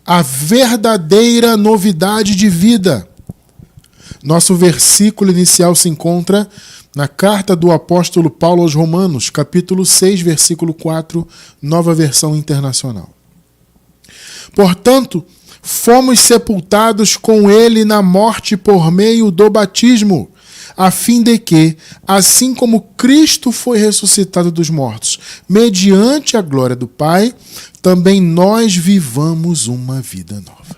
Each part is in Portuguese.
a verdadeira novidade de vida. Nosso versículo inicial se encontra na carta do apóstolo Paulo aos Romanos, capítulo 6, versículo 4, Nova Versão Internacional. Portanto, fomos sepultados com ele na morte por meio do batismo, a fim de que, assim como Cristo foi ressuscitado dos mortos, mediante a glória do Pai, também nós vivamos uma vida nova.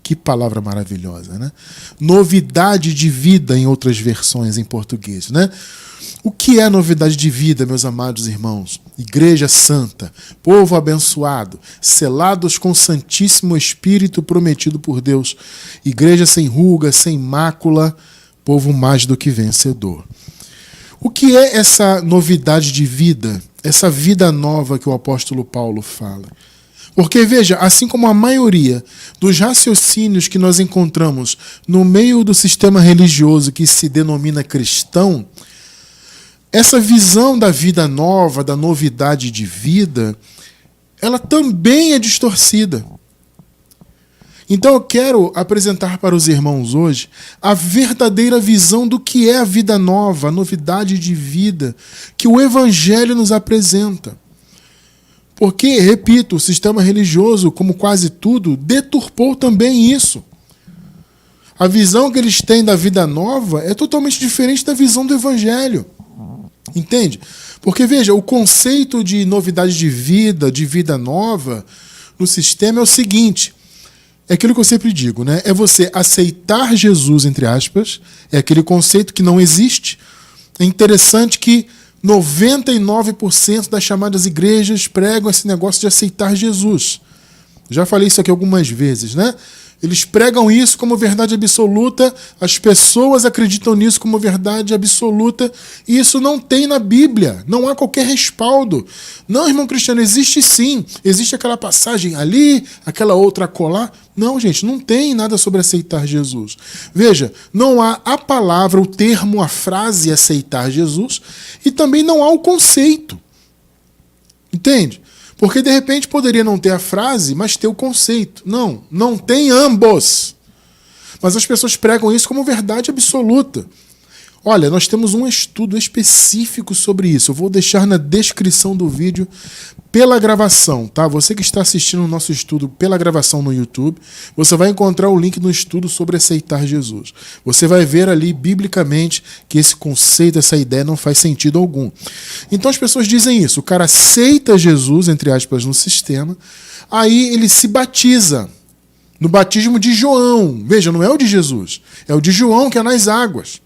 Que palavra maravilhosa, né? Novidade de vida em outras versões em português, né? O que é novidade de vida, meus amados irmãos? Igreja santa, povo abençoado, selados com o Santíssimo Espírito prometido por Deus, igreja sem ruga, sem mácula, povo mais do que vencedor. O que é essa novidade de vida, essa vida nova que o apóstolo Paulo fala? Porque, veja, assim como a maioria dos raciocínios que nós encontramos no meio do sistema religioso que se denomina cristão, essa visão da vida nova, da novidade de vida, ela também é distorcida. Então eu quero apresentar para os irmãos hoje a verdadeira visão do que é a vida nova, a novidade de vida que o Evangelho nos apresenta. Porque, repito, o sistema religioso, como quase tudo, deturpou também isso. A visão que eles têm da vida nova é totalmente diferente da visão do Evangelho. Entende? Porque, veja, o conceito de novidade de vida nova, no sistema é o seguinte. É aquilo que eu sempre digo, né? É você aceitar Jesus, entre aspas, é aquele conceito que não existe. É interessante que 99% das chamadas igrejas pregam esse negócio de aceitar Jesus. Já falei isso aqui algumas vezes, né? Eles pregam isso como verdade absoluta, as pessoas acreditam nisso como verdade absoluta, e isso não tem na Bíblia, não há qualquer respaldo. Não, irmão Cristiano, existe sim, existe aquela passagem ali, aquela outra acolá. Não, gente, não tem nada sobre aceitar Jesus. Veja, não há a palavra, o termo, a frase aceitar Jesus, e também não há o conceito. Entende? Porque, de repente, poderia não ter a frase, mas ter o conceito. Não, não tem ambos. Mas as pessoas pregam isso como verdade absoluta. Olha, nós temos um estudo específico sobre isso. Eu vou deixar na descrição do vídeo pela gravação, tá? Você que está assistindo o nosso estudo pela gravação no YouTube, você vai encontrar o link no estudo sobre aceitar Jesus. Você vai ver ali, biblicamente, que esse conceito, essa ideia não faz sentido algum. Então as pessoas dizem isso. O cara aceita Jesus, entre aspas, no sistema, aí ele se batiza no batismo de João. Veja, não é o de Jesus, é o de João, que é nas águas.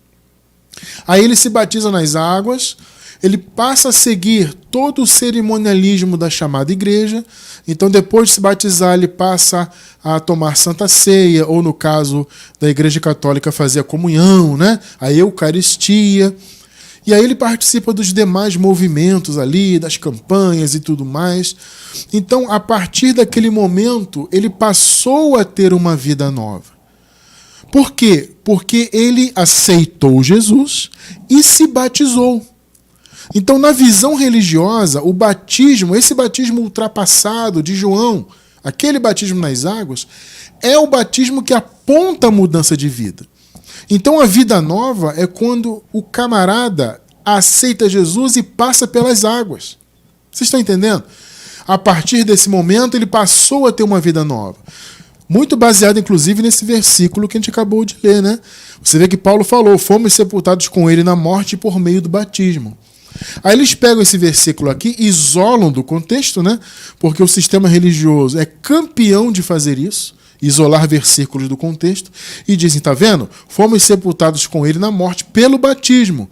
Aí ele se batiza nas águas, ele passa a seguir todo o cerimonialismo da chamada igreja. Então, depois de se batizar, ele passa a tomar Santa Ceia, ou no caso da Igreja Católica, fazer a comunhão, né? A Eucaristia. E aí ele participa dos demais movimentos ali, das campanhas e tudo mais. Então, a partir daquele momento, ele passou a ter uma vida nova. Por quê? Porque ele aceitou Jesus e se batizou. Então, na visão religiosa, o batismo, esse batismo ultrapassado de João, aquele batismo nas águas, é o batismo que aponta a mudança de vida. Então, a vida nova é quando o camarada aceita Jesus e passa pelas águas. Vocês estão entendendo? A partir desse momento, ele passou a ter uma vida nova. Muito baseado, inclusive, nesse versículo que a gente acabou de ler, né? Você vê que Paulo falou, fomos sepultados com ele na morte por meio do batismo. Aí eles pegam esse versículo aqui, isolam do contexto, né? Porque o sistema religioso é campeão de fazer isso, isolar versículos do contexto, e dizem, tá vendo? Fomos sepultados com ele na morte pelo batismo.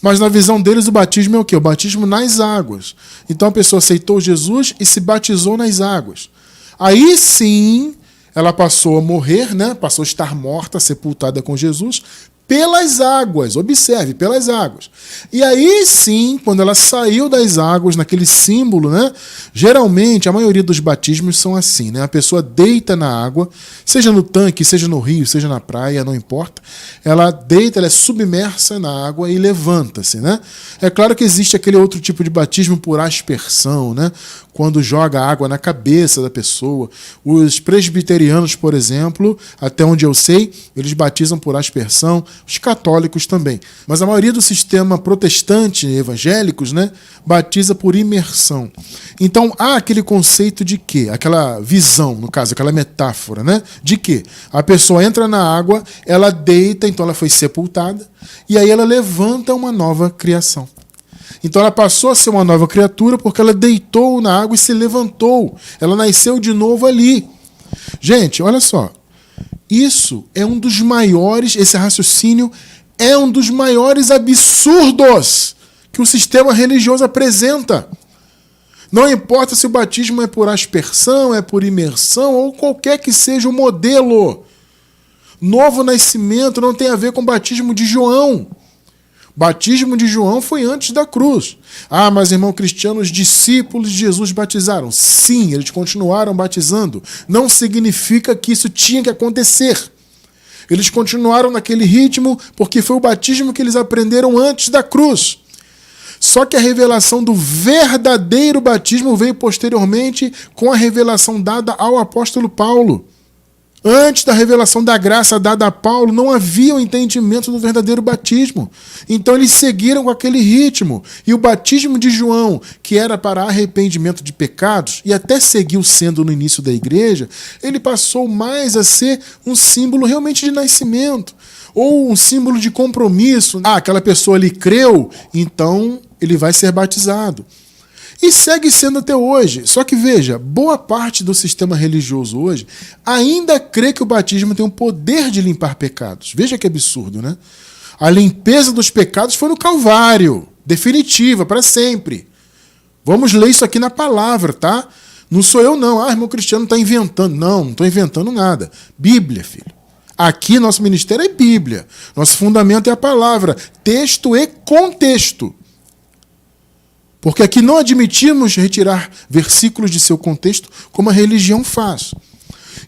Mas na visão deles o batismo é o quê? O batismo nas águas. Então a pessoa aceitou Jesus e se batizou nas águas. Aí sim ela passou a morrer, né? Passou a estar morta, sepultada com Jesus, pelas águas. Observe, pelas águas. E aí sim, quando ela saiu das águas, naquele símbolo, né? Geralmente, a maioria dos batismos são assim, né? A pessoa deita na água, seja no tanque, seja no rio, seja na praia, não importa. Ela deita, ela é submersa na água e levanta-se, né? É claro que existe aquele outro tipo de batismo por aspersão, né? Quando joga água na cabeça da pessoa. Os presbiterianos, por exemplo, até onde eu sei, eles batizam por aspersão, os católicos também. Mas a maioria do sistema protestante, evangélicos, né, batiza por imersão. Então há aquele conceito de quê? Aquela visão, no caso, aquela metáfora, né? De que a pessoa entra na água, ela deita, então ela foi sepultada, e aí ela levanta uma nova criação. Então ela passou a ser uma nova criatura porque ela deitou na água e se levantou. Ela nasceu de novo ali. Gente, olha só. Isso é um dos maiores, esse raciocínio é um dos maiores absurdos que o sistema religioso apresenta. Não importa se o batismo é por aspersão, é por imersão ou qualquer que seja o modelo. Novo nascimento não tem a ver com o batismo de João. Batismo de João foi antes da cruz. Ah, mas irmão Cristiano, os discípulos de Jesus batizaram. Sim, eles continuaram batizando. Não significa que isso tinha que acontecer. Eles continuaram naquele ritmo porque foi o batismo que eles aprenderam antes da cruz. Só que a revelação do verdadeiro batismo veio posteriormente com a revelação dada ao apóstolo Paulo. Antes da revelação da graça dada a Paulo, não havia o entendimento do verdadeiro batismo. Então eles seguiram com aquele ritmo. E o batismo de João, que era para arrependimento de pecados, e até seguiu sendo no início da igreja, ele passou mais a ser um símbolo realmente de nascimento. Ou um símbolo de compromisso. Ah, aquela pessoa ali creu, então ele vai ser batizado. E segue sendo até hoje. Só que veja, boa parte do sistema religioso hoje ainda crê que o batismo tem o poder de limpar pecados. Veja que absurdo, né? A limpeza dos pecados foi no Calvário. Definitiva, para sempre. Vamos ler isso aqui na palavra, tá? Não sou eu não. Ah, irmão Cristiano está inventando. Não estou inventando nada. Bíblia, filho. Aqui nosso ministério é Bíblia. Nosso fundamento é a palavra. Texto e contexto. Porque aqui não admitimos retirar versículos de seu contexto como a religião faz.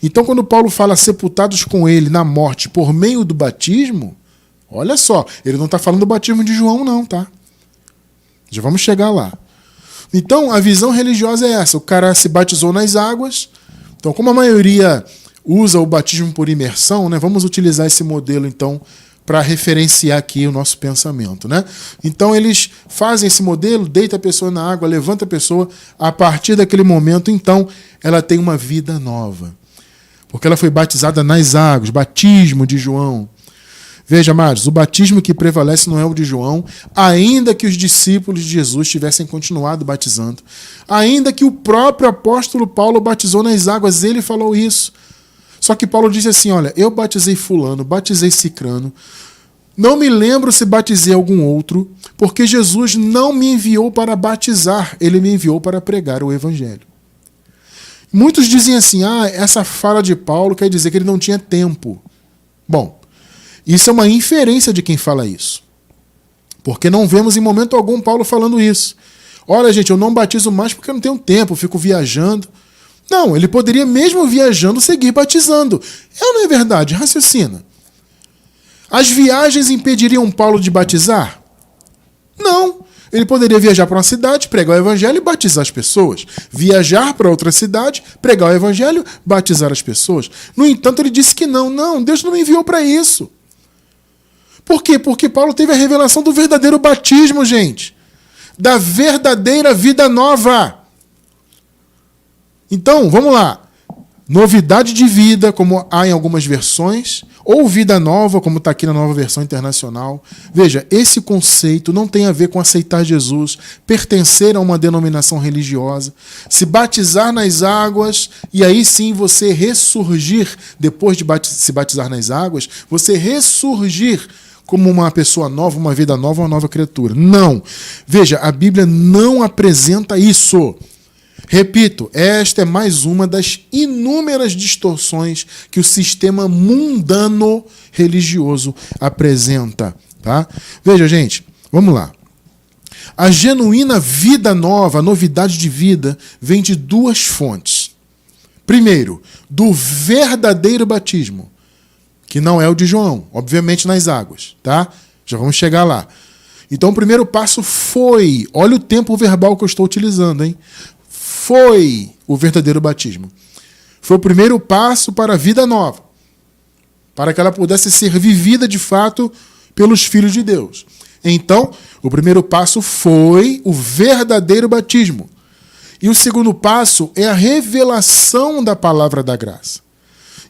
Então, quando Paulo fala sepultados com ele na morte por meio do batismo, olha só, ele não está falando do batismo de João não, tá? Já vamos chegar lá. Então, a visão religiosa é essa. O cara se batizou nas águas. Então, como a maioria usa o batismo por imersão, né, vamos utilizar esse modelo, então, para referenciar aqui o nosso pensamento, né? Então eles fazem esse modelo, deita a pessoa na água, levanta a pessoa, a partir daquele momento, então, ela tem uma vida nova. Porque ela foi batizada nas águas, batismo de João. Veja, amados, o batismo que prevalece não é o de João, ainda que os discípulos de Jesus tivessem continuado batizando. Ainda que o próprio apóstolo Paulo batizou nas águas, ele falou isso. Só que Paulo disse assim, olha, eu batizei fulano, batizei cicrano, não me lembro se batizei algum outro, porque Jesus não me enviou para batizar, ele me enviou para pregar o evangelho. Muitos dizem assim, essa fala de Paulo quer dizer que ele não tinha tempo. Bom, isso é uma inferência de quem fala isso. Porque não vemos em momento algum Paulo falando isso. Olha, gente, eu não batizo mais porque eu não tenho tempo, eu fico viajando. Não, ele poderia mesmo viajando seguir batizando. É ou não é verdade? Raciocina. As viagens impediriam Paulo de batizar? Não. Ele poderia viajar para uma cidade, pregar o evangelho e batizar as pessoas. Viajar para outra cidade, pregar o evangelho, batizar as pessoas. No entanto, ele disse que não. Não, Deus não me enviou para isso. Por quê? Porque Paulo teve a revelação do verdadeiro batismo, gente. Da verdadeira vida nova. Então, vamos lá. Novidade de vida, como há em algumas versões, ou vida nova, como está aqui na nova versão internacional. Veja, esse conceito não tem a ver com aceitar Jesus, pertencer a uma denominação religiosa, se batizar nas águas, e aí sim você ressurgir, depois de se batizar nas águas, você ressurgir como uma pessoa nova, uma vida nova, uma nova criatura. Não. Veja, a Bíblia não apresenta isso. Repito, esta é mais uma das inúmeras distorções que o sistema mundano religioso apresenta. Tá? Veja, gente, vamos lá. A genuína vida nova, a novidade de vida, vem de duas fontes. Primeiro, do verdadeiro batismo, que não é o de João, obviamente nas águas, tá? Já vamos chegar lá. Então o primeiro passo foi, olha o tempo verbal que eu estou utilizando, hein? Foi o verdadeiro batismo. Foi o primeiro passo para a vida nova, para que ela pudesse ser vivida de fato pelos filhos de Deus. Então, o primeiro passo foi o verdadeiro batismo. E o segundo passo é a revelação da palavra da graça.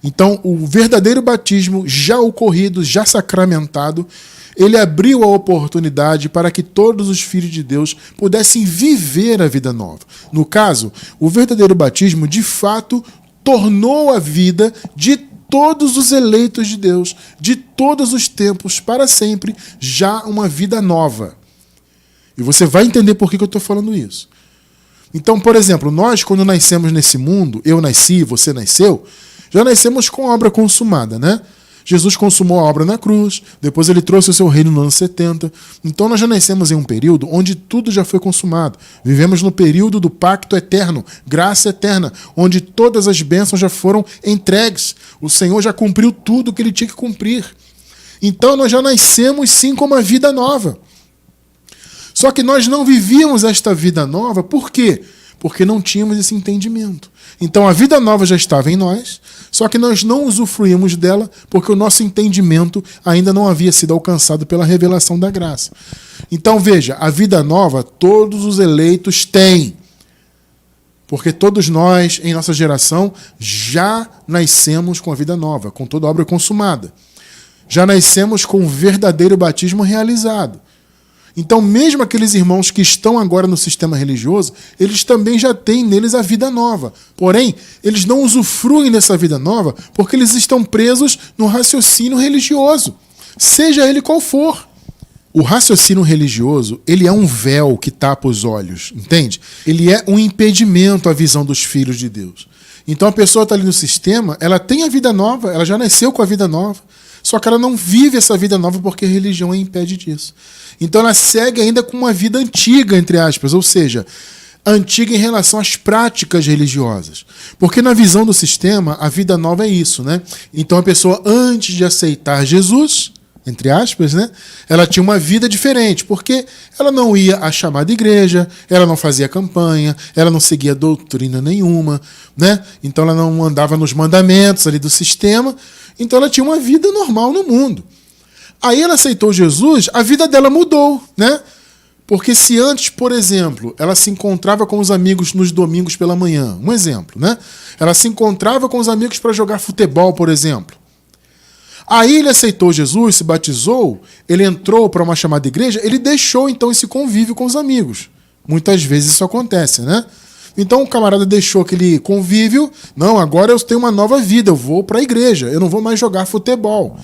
Então, o verdadeiro batismo já ocorrido, já sacramentado, ele abriu a oportunidade para que todos os filhos de Deus pudessem viver a vida nova. No caso, o verdadeiro batismo, de fato, tornou a vida de todos os eleitos de Deus, de todos os tempos, para sempre, já uma vida nova. E você vai entender por que eu estou falando isso. Então, por exemplo, nós, quando nascemos nesse mundo, eu nasci, você nasceu, já nascemos com a obra consumada, né? Jesus consumou a obra na cruz, depois ele trouxe o seu reino no ano 70. Então nós já nascemos em um período onde tudo já foi consumado. Vivemos no período do pacto eterno, graça eterna, onde todas as bênçãos já foram entregues. O Senhor já cumpriu tudo o que ele tinha que cumprir. Então nós já nascemos sim com uma vida nova. Só que nós não vivíamos esta vida nova, por quê? Porque não tínhamos esse entendimento. Então a vida nova já estava em nós, só que nós não usufruímos dela porque o nosso entendimento ainda não havia sido alcançado pela revelação da graça. Então veja, a vida nova todos os eleitos têm. Porque todos nós, em nossa geração, já nascemos com a vida nova, com toda a obra consumada. Já nascemos com o verdadeiro batismo realizado. Então, mesmo aqueles irmãos que estão agora no sistema religioso, eles também já têm neles a vida nova. Porém, eles não usufruem dessa vida nova porque eles estão presos no raciocínio religioso, seja ele qual for. O raciocínio religioso, ele é um véu que tapa os olhos, entende? Ele é um impedimento à visão dos filhos de Deus. Então, a pessoa está ali no sistema, ela tem a vida nova, ela já nasceu com a vida nova, só que ela não vive essa vida nova porque a religião a impede disso. Então ela segue ainda com uma vida antiga, entre aspas, ou seja, antiga em relação às práticas religiosas. Porque na visão do sistema, a vida nova é isso, né? Então a pessoa, antes de aceitar Jesus, entre aspas, né? Ela tinha uma vida diferente, porque ela não ia à chamada igreja, ela não fazia campanha, ela não seguia doutrina nenhuma, né? Então ela não andava nos mandamentos ali do sistema, então ela tinha uma vida normal no mundo. Aí ela aceitou Jesus, a vida dela mudou, né? Porque se antes, por exemplo, ela se encontrava com os amigos nos domingos pela manhã, um exemplo, né? Ela se encontrava com os amigos para jogar futebol, por exemplo. Aí ele aceitou Jesus, se batizou, ele entrou para uma chamada igreja, ele deixou então esse convívio com os amigos. Muitas vezes isso acontece, né? Então o camarada deixou aquele convívio, não, agora eu tenho uma nova vida, eu vou para a igreja, eu não vou mais jogar futebol.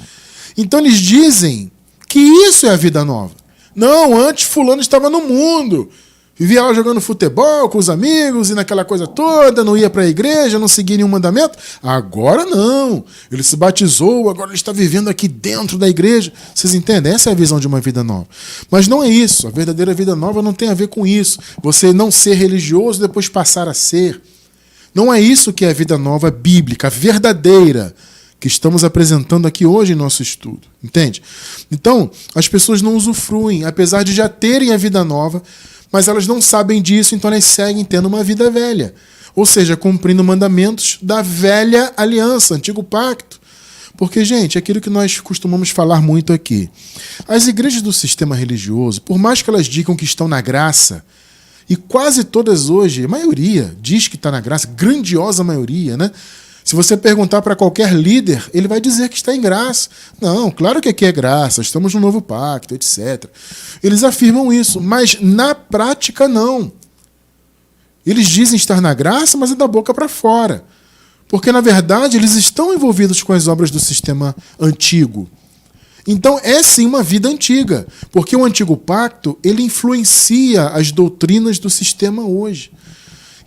Então eles dizem que isso é a vida nova. Não, antes fulano estava no mundo, vivia lá jogando futebol com os amigos e naquela coisa toda, não ia para a igreja, não seguia nenhum mandamento. Agora não, ele se batizou, agora ele está vivendo aqui dentro da igreja. Vocês entendem? Essa é a visão de uma vida nova. Mas não é isso, a verdadeira vida nova não tem a ver com isso. Você não ser religioso e depois passar a ser. Não é isso que é a vida nova bíblica, verdadeira, que estamos apresentando aqui hoje em nosso estudo, entende? Então, as pessoas não usufruem, apesar de já terem a vida nova, mas elas não sabem disso, então elas seguem tendo uma vida velha, ou seja, cumprindo mandamentos da velha aliança, antigo pacto. Porque, gente, é aquilo que nós costumamos falar muito aqui. As igrejas do sistema religioso, por mais que elas digam que estão na graça, e quase todas hoje, a maioria diz que está na graça, grandiosa maioria, né? Se você perguntar para qualquer líder, ele vai dizer que está em graça. Não, claro que aqui é graça, estamos no novo pacto, etc. Eles afirmam isso, mas na prática não. Eles dizem estar na graça, mas é da boca para fora. Porque, na verdade, eles estão envolvidos com as obras do sistema antigo. Então, é sim uma vida antiga, porque o antigo pacto ele influencia as doutrinas do sistema hoje.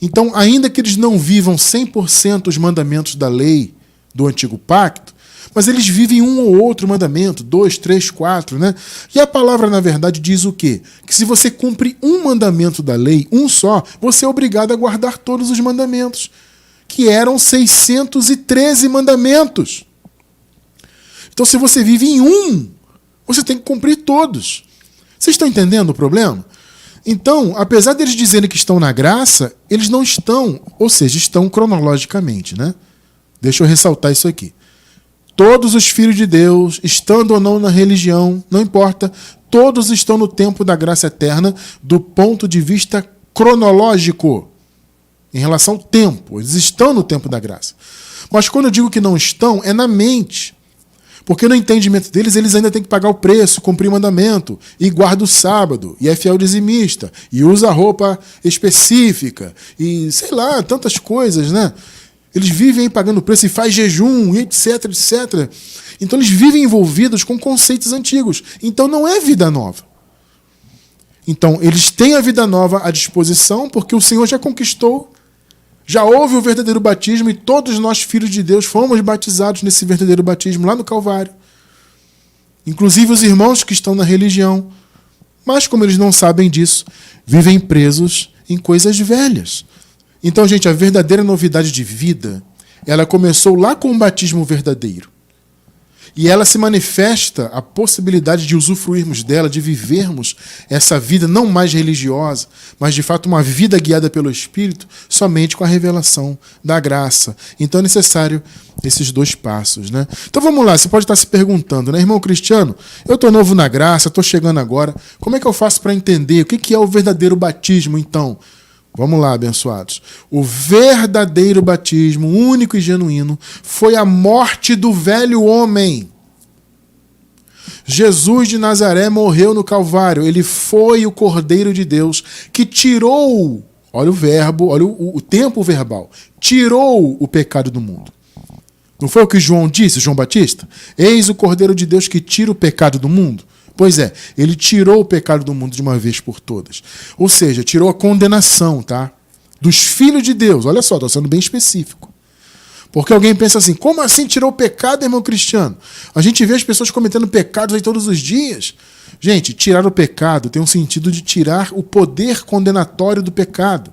Então, ainda que eles não vivam 100% os mandamentos da lei do Antigo Pacto, mas eles vivem um ou outro mandamento, 2, 3, 4, né? E a palavra, na verdade, diz o quê? Que se você cumpre um mandamento da lei, um só, você é obrigado a guardar todos os mandamentos, que eram 613 mandamentos. Então, se você vive em um, você tem que cumprir todos. Vocês estão entendendo o problema? Então, apesar deles dizerem que estão na graça, eles não estão, ou seja, estão cronologicamente, né? Deixa eu ressaltar isso aqui. Todos os filhos de Deus, estando ou não na religião, não importa, todos estão no tempo da graça eterna do ponto de vista cronológico, em relação ao tempo. Eles estão no tempo da graça. Mas quando eu digo que não estão, é na mente. Porque no entendimento deles, eles ainda têm que pagar o preço, cumprir o mandamento, e guarda o sábado, e é fiel dizimista, e usa roupa específica, e sei lá, tantas coisas, né? Eles vivem aí pagando preço e faz jejum, e etc, etc. Então eles vivem envolvidos com conceitos antigos. Então não é vida nova. Então eles têm a vida nova à disposição porque o Senhor já conquistou. Já houve o verdadeiro batismo e todos nós, filhos de Deus, fomos batizados nesse verdadeiro batismo lá no Calvário. Inclusive os irmãos que estão na religião. Mas como eles não sabem disso, vivem presos em coisas velhas. Então, gente, a verdadeira novidade de vida, ela começou lá com o batismo verdadeiro. E ela se manifesta a possibilidade de usufruirmos dela, de vivermos essa vida não mais religiosa, mas de fato uma vida guiada pelo Espírito, somente com a revelação da graça. Então é necessário esses dois passos, né? Então vamos lá, você pode estar se perguntando, né, irmão Cristiano, eu estou novo na graça, estou chegando agora, como é que eu faço para entender o que é o verdadeiro batismo, então? Vamos lá, abençoados. O verdadeiro batismo, único e genuíno, foi a morte do velho homem. Jesus de Nazaré morreu no Calvário. Ele foi o Cordeiro de Deus que tirou, olha o verbo, olha o tempo verbal, tirou o pecado do mundo. Não foi o que João disse, João Batista? Eis o Cordeiro de Deus que tira o pecado do mundo. Pois é, ele tirou o pecado do mundo de uma vez por todas. Ou seja, tirou a condenação, tá? Dos filhos de Deus. Olha só, estou sendo bem específico. Porque alguém pensa assim, como assim tirou o pecado, irmão Cristiano? A gente vê as pessoas cometendo pecados aí todos os dias. Gente, tirar o pecado tem um sentido de tirar o poder condenatório do pecado.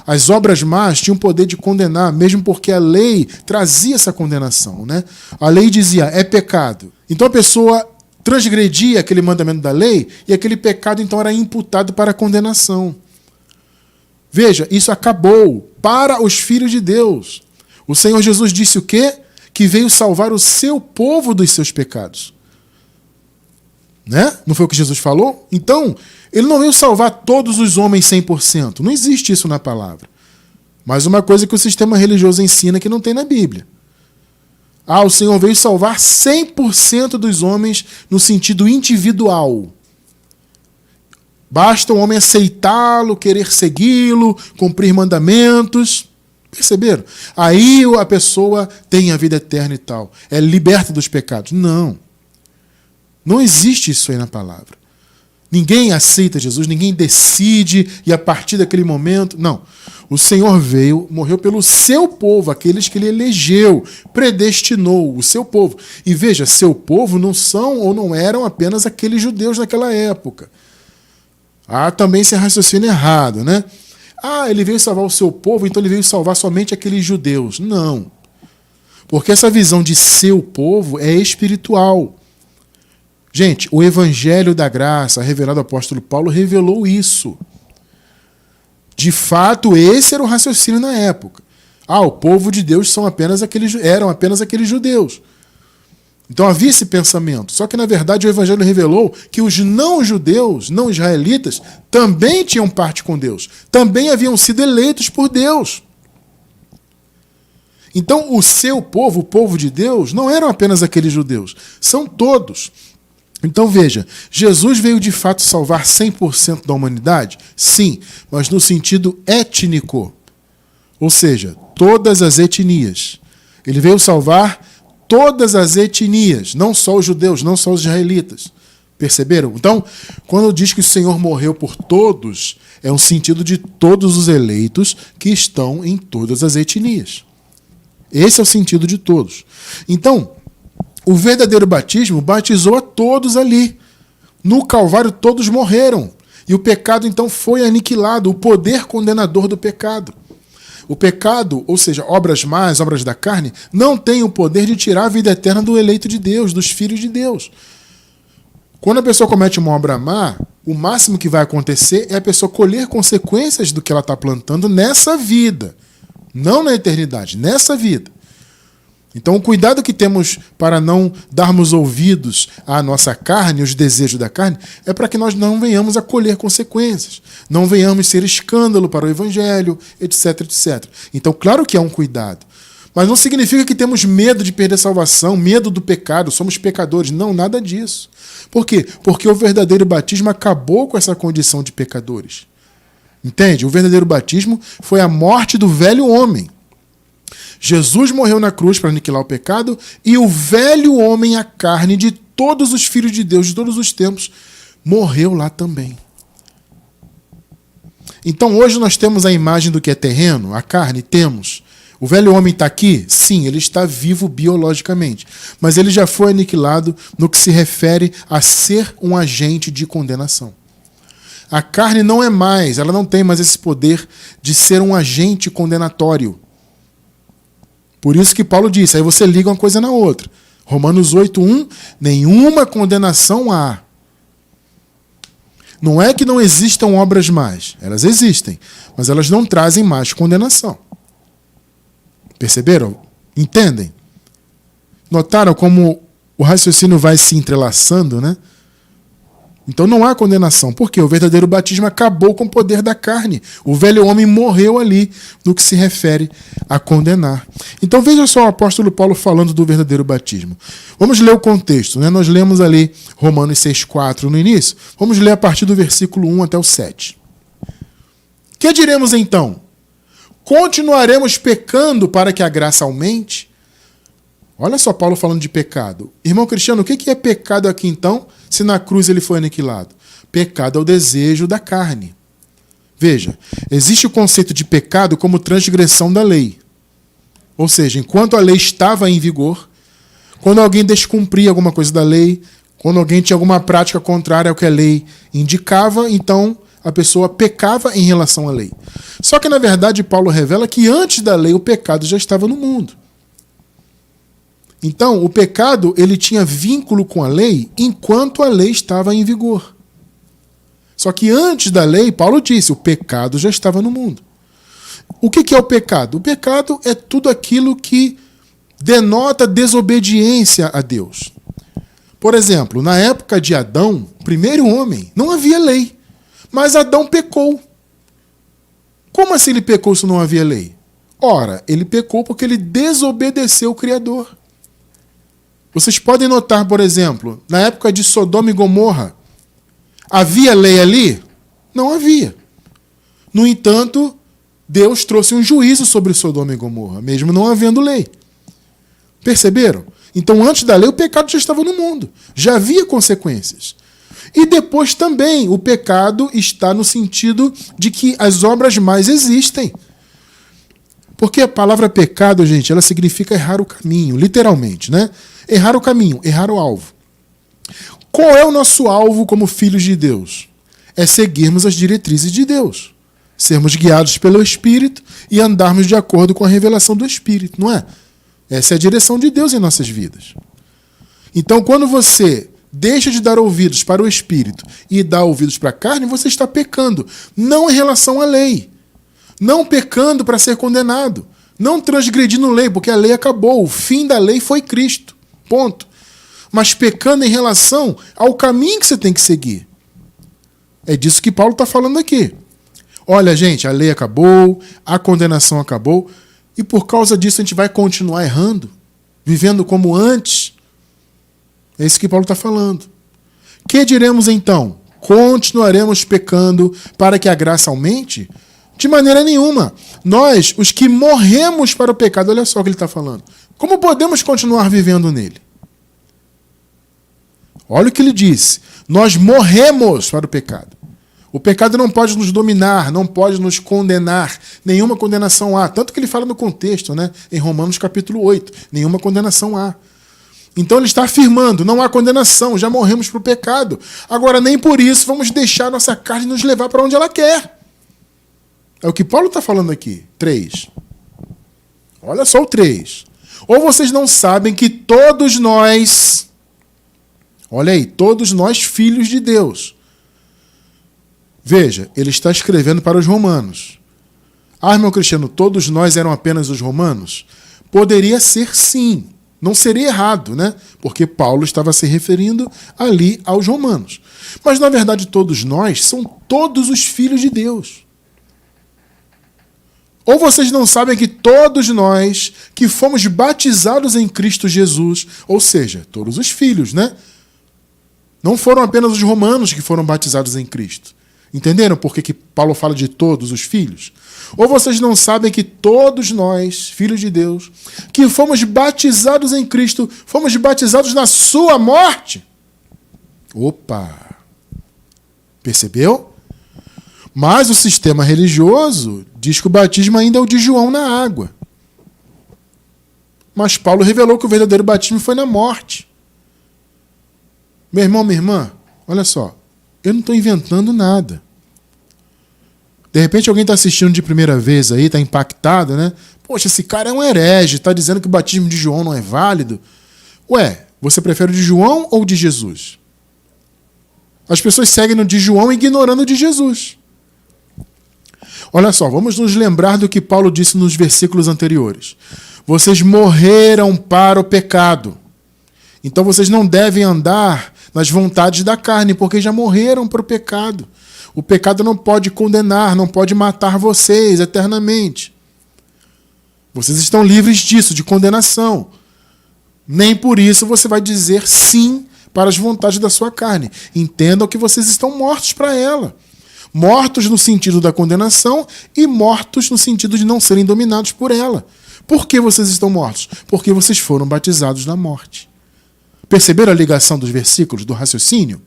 As obras más tinham o poder de condenar, mesmo porque a lei trazia essa condenação, né? A lei dizia, é pecado. Então a pessoa transgredia aquele mandamento da lei e aquele pecado então era imputado para a condenação. Veja, isso acabou para os filhos de Deus. O Senhor Jesus disse o quê? Que veio salvar o seu povo dos seus pecados. Né? Não foi o que Jesus falou? Então, ele não veio salvar todos os homens 100%. Não existe isso na palavra. Mas uma coisa que o sistema religioso ensina que não tem na Bíblia. Ah, o Senhor veio salvar 100% dos homens no sentido individual. Basta o homem aceitá-lo, querer segui-lo, cumprir mandamentos. Perceberam? Aí a pessoa tem a vida eterna e tal. É liberta dos pecados. Não. Não existe isso aí na palavra. Ninguém aceita Jesus, ninguém decide e a partir daquele momento... Não. O Senhor veio, morreu pelo seu povo, aqueles que ele elegeu, predestinou, o seu povo. E veja, seu povo não são ou não eram apenas aqueles judeus naquela época. Ah, também esse raciocínio errado, né? Ah, ele veio salvar o seu povo, então ele veio salvar somente aqueles judeus. Não. Porque essa visão de seu povo é espiritual. Gente, o Evangelho da Graça, revelado ao apóstolo Paulo, revelou isso. De fato, esse era o raciocínio na época. Ah, o povo de Deus eram apenas aqueles judeus. Então havia esse pensamento. Só que, na verdade, o Evangelho revelou que os não-judeus, não-israelitas, também tinham parte com Deus. Também haviam sido eleitos por Deus. Então, o seu povo, o povo de Deus, não eram apenas aqueles judeus. São todos. Então veja, Jesus veio de fato salvar 100% da humanidade? Sim, mas no sentido étnico. Ou seja, todas as etnias. Ele veio salvar todas as etnias, não só os judeus, não só os israelitas. Perceberam? Então, quando diz que o Senhor morreu por todos, é um sentido de todos os eleitos que estão em todas as etnias. Esse é o sentido de todos. Então, o verdadeiro batismo batizou a todos ali. No Calvário todos morreram. E o pecado então foi aniquilado, o poder condenador do pecado. O pecado, ou seja, obras más, obras da carne, não tem o poder de tirar a vida eterna do eleito de Deus, dos filhos de Deus. Quando a pessoa comete uma obra má, o máximo que vai acontecer é a pessoa colher consequências do que ela está plantando nessa vida. Não na eternidade, nessa vida. Então, o cuidado que temos para não darmos ouvidos à nossa carne, os desejos da carne, é para que nós não venhamos a colher consequências, não venhamos ser escândalo para o evangelho, etc, etc. Então, claro que é um cuidado, mas não significa que temos medo de perder a salvação, medo do pecado, somos pecadores. Não, nada disso. Por quê? Porque o verdadeiro batismo acabou com essa condição de pecadores. Entende? O verdadeiro batismo foi a morte do velho homem. Jesus morreu na cruz para aniquilar o pecado e o velho homem, a carne de todos os filhos de Deus de todos os tempos, morreu lá também. Então hoje nós temos a imagem do que é terreno, a carne, temos. O velho homem está aqui? Sim, ele está vivo biologicamente, mas ele já foi aniquilado no que se refere a ser um agente de condenação. A carne não é mais, ela não tem mais esse poder de ser um agente condenatório. Por isso que Paulo disse, aí você liga uma coisa na outra. Romanos 8:1, nenhuma condenação há. Não é que não existam obras más, elas existem, mas elas não trazem mais condenação. Perceberam? Entendem? Notaram como o raciocínio vai se entrelaçando, né? Então não há condenação. Por quê? O verdadeiro batismo acabou com o poder da carne. O velho homem morreu ali no que se refere a condenar. Então veja só o apóstolo Paulo falando do verdadeiro batismo. Vamos ler o contexto, né? Nós lemos ali Romanos 6,4 no início. Vamos ler a partir do versículo 1 até o 7. Que diremos então? Continuaremos pecando para que a graça aumente? Olha só Paulo falando de pecado. Irmão Cristiano, o que é pecado aqui então, se na cruz ele foi aniquilado? Pecado é o desejo da carne. Veja, existe o conceito de pecado como transgressão da lei. Ou seja, enquanto a lei estava em vigor, quando alguém descumpria alguma coisa da lei, quando alguém tinha alguma prática contrária ao que a lei indicava, então a pessoa pecava em relação à lei. Só que, na verdade, Paulo revela que antes da lei o pecado já estava no mundo. Então, o pecado ele tinha vínculo com a lei enquanto a lei estava em vigor. Só que antes da lei, Paulo disse, o pecado já estava no mundo. O que é o pecado? O pecado é tudo aquilo que denota desobediência a Deus. Por exemplo, na época de Adão, primeiro homem, não havia lei, mas Adão pecou. Como assim ele pecou se não havia lei? Ora, ele pecou porque ele desobedeceu o Criador. Vocês podem notar, por exemplo, na época de Sodoma e Gomorra, havia lei ali? Não havia. No entanto, Deus trouxe um juízo sobre Sodoma e Gomorra, mesmo não havendo lei. Perceberam? Então, antes da lei, o pecado já estava no mundo. Já havia consequências. E depois também, o pecado está no sentido de que as obras mais existem. Porque a palavra pecado, gente, ela significa errar o caminho, literalmente, né? Errar o caminho, errar o alvo. Qual é o nosso alvo como filhos de Deus? É seguirmos as diretrizes de Deus. Sermos guiados pelo Espírito e andarmos de acordo com a revelação do Espírito, não é? Essa é a direção de Deus em nossas vidas. Então, quando você deixa de dar ouvidos para o Espírito e dá ouvidos para a carne, você está pecando. Não em relação à lei. Não pecando para ser condenado. Não transgredindo lei, porque a lei acabou. O fim da lei foi Cristo. Ponto. Mas pecando em relação ao caminho que você tem que seguir. É disso que Paulo está falando aqui. Olha, gente, a lei acabou, a condenação acabou, e por causa disso a gente vai continuar errando, vivendo como antes. É isso que Paulo está falando. Que diremos então? Continuaremos pecando para que a graça aumente? De maneira nenhuma. Nós, os que morremos para o pecado, olha só o que ele está falando. Como podemos continuar vivendo nele? Olha o que ele disse. Nós morremos para o pecado. O pecado não pode nos dominar, não pode nos condenar. Nenhuma condenação há. Tanto que ele fala no contexto, né? Em Romanos capítulo 8. Nenhuma condenação há. Então ele está afirmando, não há condenação, já morremos para o pecado. Agora, nem por isso vamos deixar nossa carne nos levar para onde ela quer. É o que Paulo está falando aqui. 3. Olha só o 3. Ou vocês não sabem que todos nós, olha aí, todos nós filhos de Deus. Veja, ele está escrevendo para os romanos. Ah, irmão Cristiano, todos nós eram apenas os romanos? Poderia ser sim. Não seria errado, né? Porque Paulo estava se referindo ali aos romanos. Mas, na verdade, todos nós são todos os filhos de Deus. Ou vocês não sabem que todos nós que fomos batizados em Cristo Jesus, ou seja, todos os filhos, né? Não foram apenas os romanos que foram batizados em Cristo. Entenderam por que Paulo fala de todos os filhos? Ou vocês não sabem que todos nós, filhos de Deus, que fomos batizados em Cristo, fomos batizados na sua morte? Opa! Percebeu? Mas o sistema religioso diz que o batismo ainda é o de João na água. Mas Paulo revelou que o verdadeiro batismo foi na morte. Meu irmão, minha irmã, olha só. Eu não estou inventando nada. De repente alguém está assistindo de primeira vez aí, está impactado, né? Poxa, esse cara é um herege, está dizendo que o batismo de João não é válido. Ué, você prefere o de João ou o de Jesus? As pessoas seguem no de João ignorando o de Jesus. Olha só, vamos nos lembrar do que Paulo disse nos versículos anteriores. Vocês morreram para o pecado. Então vocês não devem andar nas vontades da carne, porque já morreram para o pecado. O pecado não pode condenar, não pode matar vocês eternamente. Vocês estão livres disso, de condenação. Nem por isso você vai dizer sim para as vontades da sua carne. Entendam que vocês estão mortos para ela. Mortos no sentido da condenação e mortos no sentido de não serem dominados por ela. Por que vocês estão mortos? Porque vocês foram batizados na morte. Perceberam a ligação dos versículos, do raciocínio?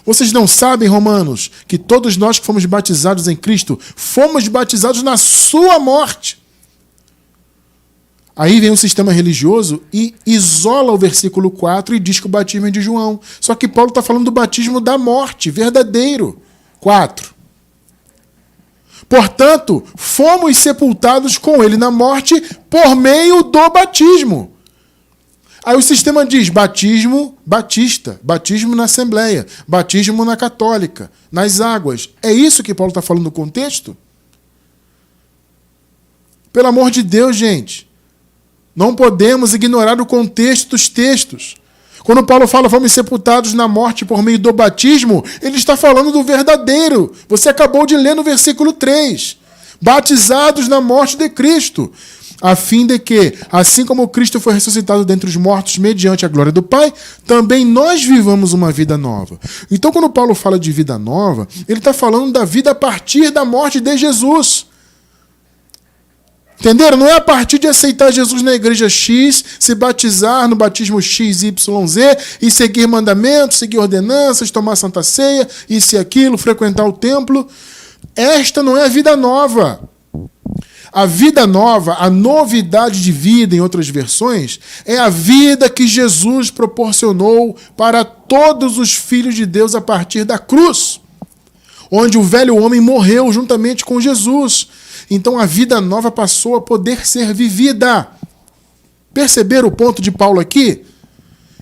Vocês não sabem, romanos, que todos nós que fomos batizados em Cristo, fomos batizados na sua morte. Aí vem o sistema religioso e isola o versículo 4 e diz que o batismo é de João. Só que Paulo está falando do batismo da morte, verdadeiro. 4. Portanto, fomos sepultados com ele na morte por meio do batismo. Aí o sistema diz batismo batista, batismo na Assembleia, batismo na Católica, nas águas. É isso que Paulo está falando no contexto? Pelo amor de Deus, gente. Não podemos ignorar o contexto dos textos. Quando Paulo fala fomos sepultados na morte por meio do batismo, ele está falando do verdadeiro. Você acabou de ler no versículo 3. Batizados na morte de Cristo, a fim de que, assim como Cristo foi ressuscitado dentre os mortos mediante a glória do Pai, também nós vivamos uma vida nova. Então, quando Paulo fala de vida nova, ele está falando da vida a partir da morte de Jesus. Entenderam? Não é a partir de aceitar Jesus na igreja X, se batizar no batismo XYZ e seguir mandamentos, seguir ordenanças, tomar santa ceia, isso e aquilo, frequentar o templo. Esta não é a vida nova. A vida nova, a novidade de vida, em outras versões, é a vida que Jesus proporcionou para todos os filhos de Deus a partir da cruz, onde o velho homem morreu juntamente com Jesus. Então a vida nova passou a poder ser vivida. Perceberam o ponto de Paulo aqui?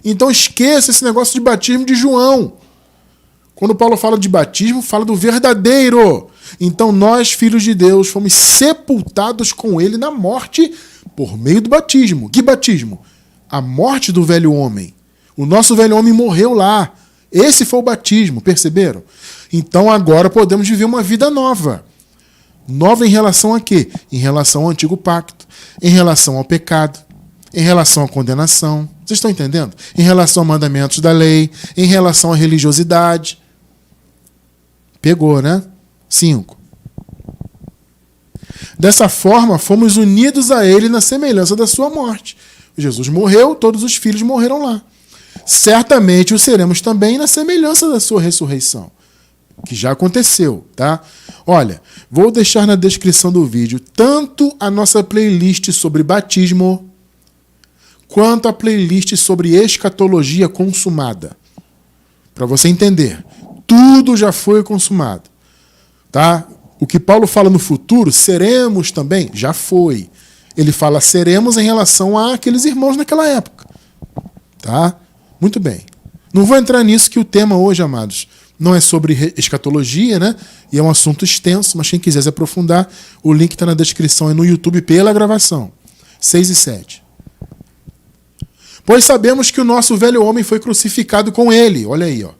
Então esqueça esse negócio de batismo de João. Quando Paulo fala de batismo, fala do verdadeiro. Então nós, filhos de Deus, fomos sepultados com ele na morte por meio do batismo. Que batismo? A morte do velho homem. O nosso velho homem morreu lá. Esse foi o batismo, perceberam? Então agora podemos viver uma vida nova. Nova em relação a quê? Em relação ao antigo pacto, em relação ao pecado, em relação à condenação. Vocês estão entendendo? Em relação a mandamentos da lei, em relação à religiosidade. Pegou, né? 5. Dessa forma, fomos unidos a ele na semelhança da sua morte. Jesus morreu, todos os filhos morreram lá. certamente o seremos também na semelhança da sua ressurreição, que já aconteceu, tá? Olha, vou deixar na descrição do vídeo tanto a nossa playlist sobre batismo, quanto a playlist sobre escatologia consumada. Para você entender, tudo já foi consumado, tá? O que Paulo fala no futuro, seremos também, já foi. Ele fala seremos em relação àqueles irmãos naquela época, tá? Muito bem. Não vou entrar nisso, que o tema hoje, amados, não é sobre escatologia, né? E é um assunto extenso, mas quem quiser se aprofundar, o link está na descrição aí no YouTube pela gravação. 6 e 7. Pois sabemos que o nosso velho homem foi crucificado com ele. Olha aí, ó.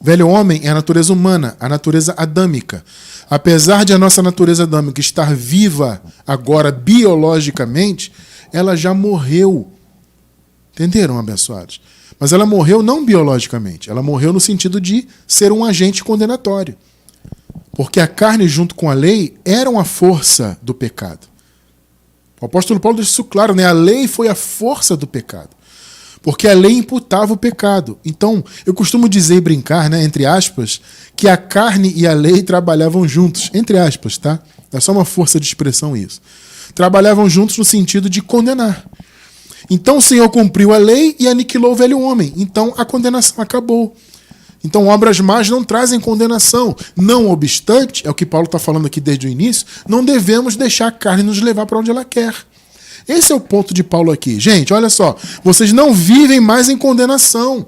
Velho homem é a natureza humana, a natureza adâmica. Apesar de a nossa natureza adâmica estar viva agora biologicamente, ela já morreu. Entenderam, abençoados? Mas ela morreu não biologicamente, ela morreu no sentido de ser um agente condenatório. Porque a carne junto com a lei eram a força do pecado. O apóstolo Paulo deixa isso claro, né? A lei foi a força do pecado. Porque a lei imputava o pecado. Então, eu costumo dizer e brincar, né, entre aspas, que a carne e a lei trabalhavam juntos. Entre aspas, tá? É só uma força de expressão isso. Trabalhavam juntos no sentido de condenar. Então o Senhor cumpriu a lei e aniquilou o velho homem. Então a condenação acabou. Então obras más não trazem condenação. Não obstante, é o que Paulo está falando aqui desde o início, não devemos deixar a carne nos levar para onde ela quer. Esse é o ponto de Paulo aqui. Gente, olha só, vocês não vivem mais em condenação.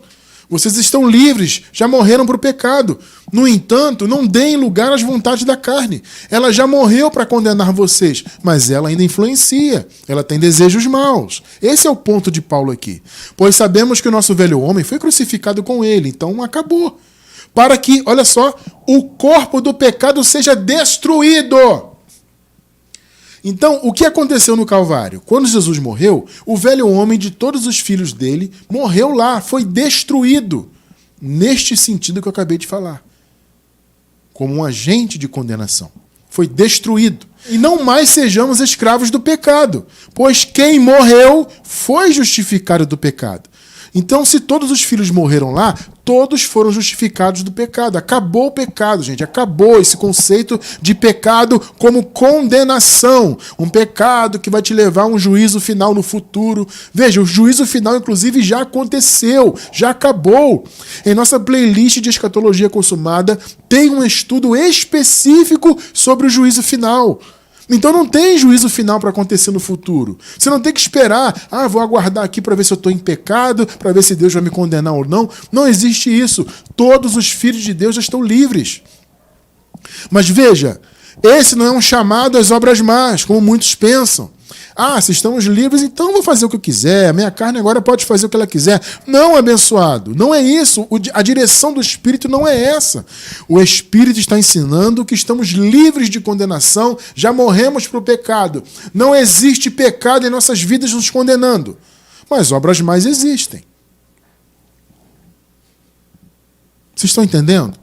Vocês estão livres, já morreram para o pecado. No entanto, não deem lugar às vontades da carne. Ela já morreu para condenar vocês, mas ela ainda influencia. Ela tem desejos maus. Esse é o ponto de Paulo aqui. Pois sabemos que o nosso velho homem foi crucificado com ele, então acabou. Para que, olha só, o corpo do pecado seja destruído. Então, o que aconteceu no Calvário? Quando Jesus morreu, o velho homem de todos os filhos dele morreu lá, foi destruído. Neste sentido que eu acabei de falar. Como um agente de condenação. Foi destruído. E não mais sejamos escravos do pecado, pois quem morreu foi justificado do pecado. Então, se todos os filhos morreram lá, todos foram justificados do pecado. Acabou o pecado, gente. Acabou esse conceito de pecado como condenação. Um pecado que vai te levar a um juízo final no futuro. Veja, o juízo final, inclusive, já aconteceu. Já acabou. Em nossa playlist de escatologia consumada, tem um estudo específico sobre o juízo final. Então não tem juízo final para acontecer no futuro. Você não tem que esperar, vou aguardar aqui para ver se eu estou em pecado, para ver se Deus vai me condenar ou não. Não existe isso. Todos os filhos de Deus já estão livres. Mas veja, esse não é um chamado às obras más, como muitos pensam. Se estamos livres, então eu vou fazer o que eu quiser. A minha carne agora pode fazer o que ela quiser. Não, abençoado. Não é isso. A direção do Espírito não é essa. O Espírito está ensinando que estamos livres de condenação. Já morremos para o pecado. Não existe pecado em nossas vidas nos condenando. Mas obras mais existem. Vocês estão entendendo?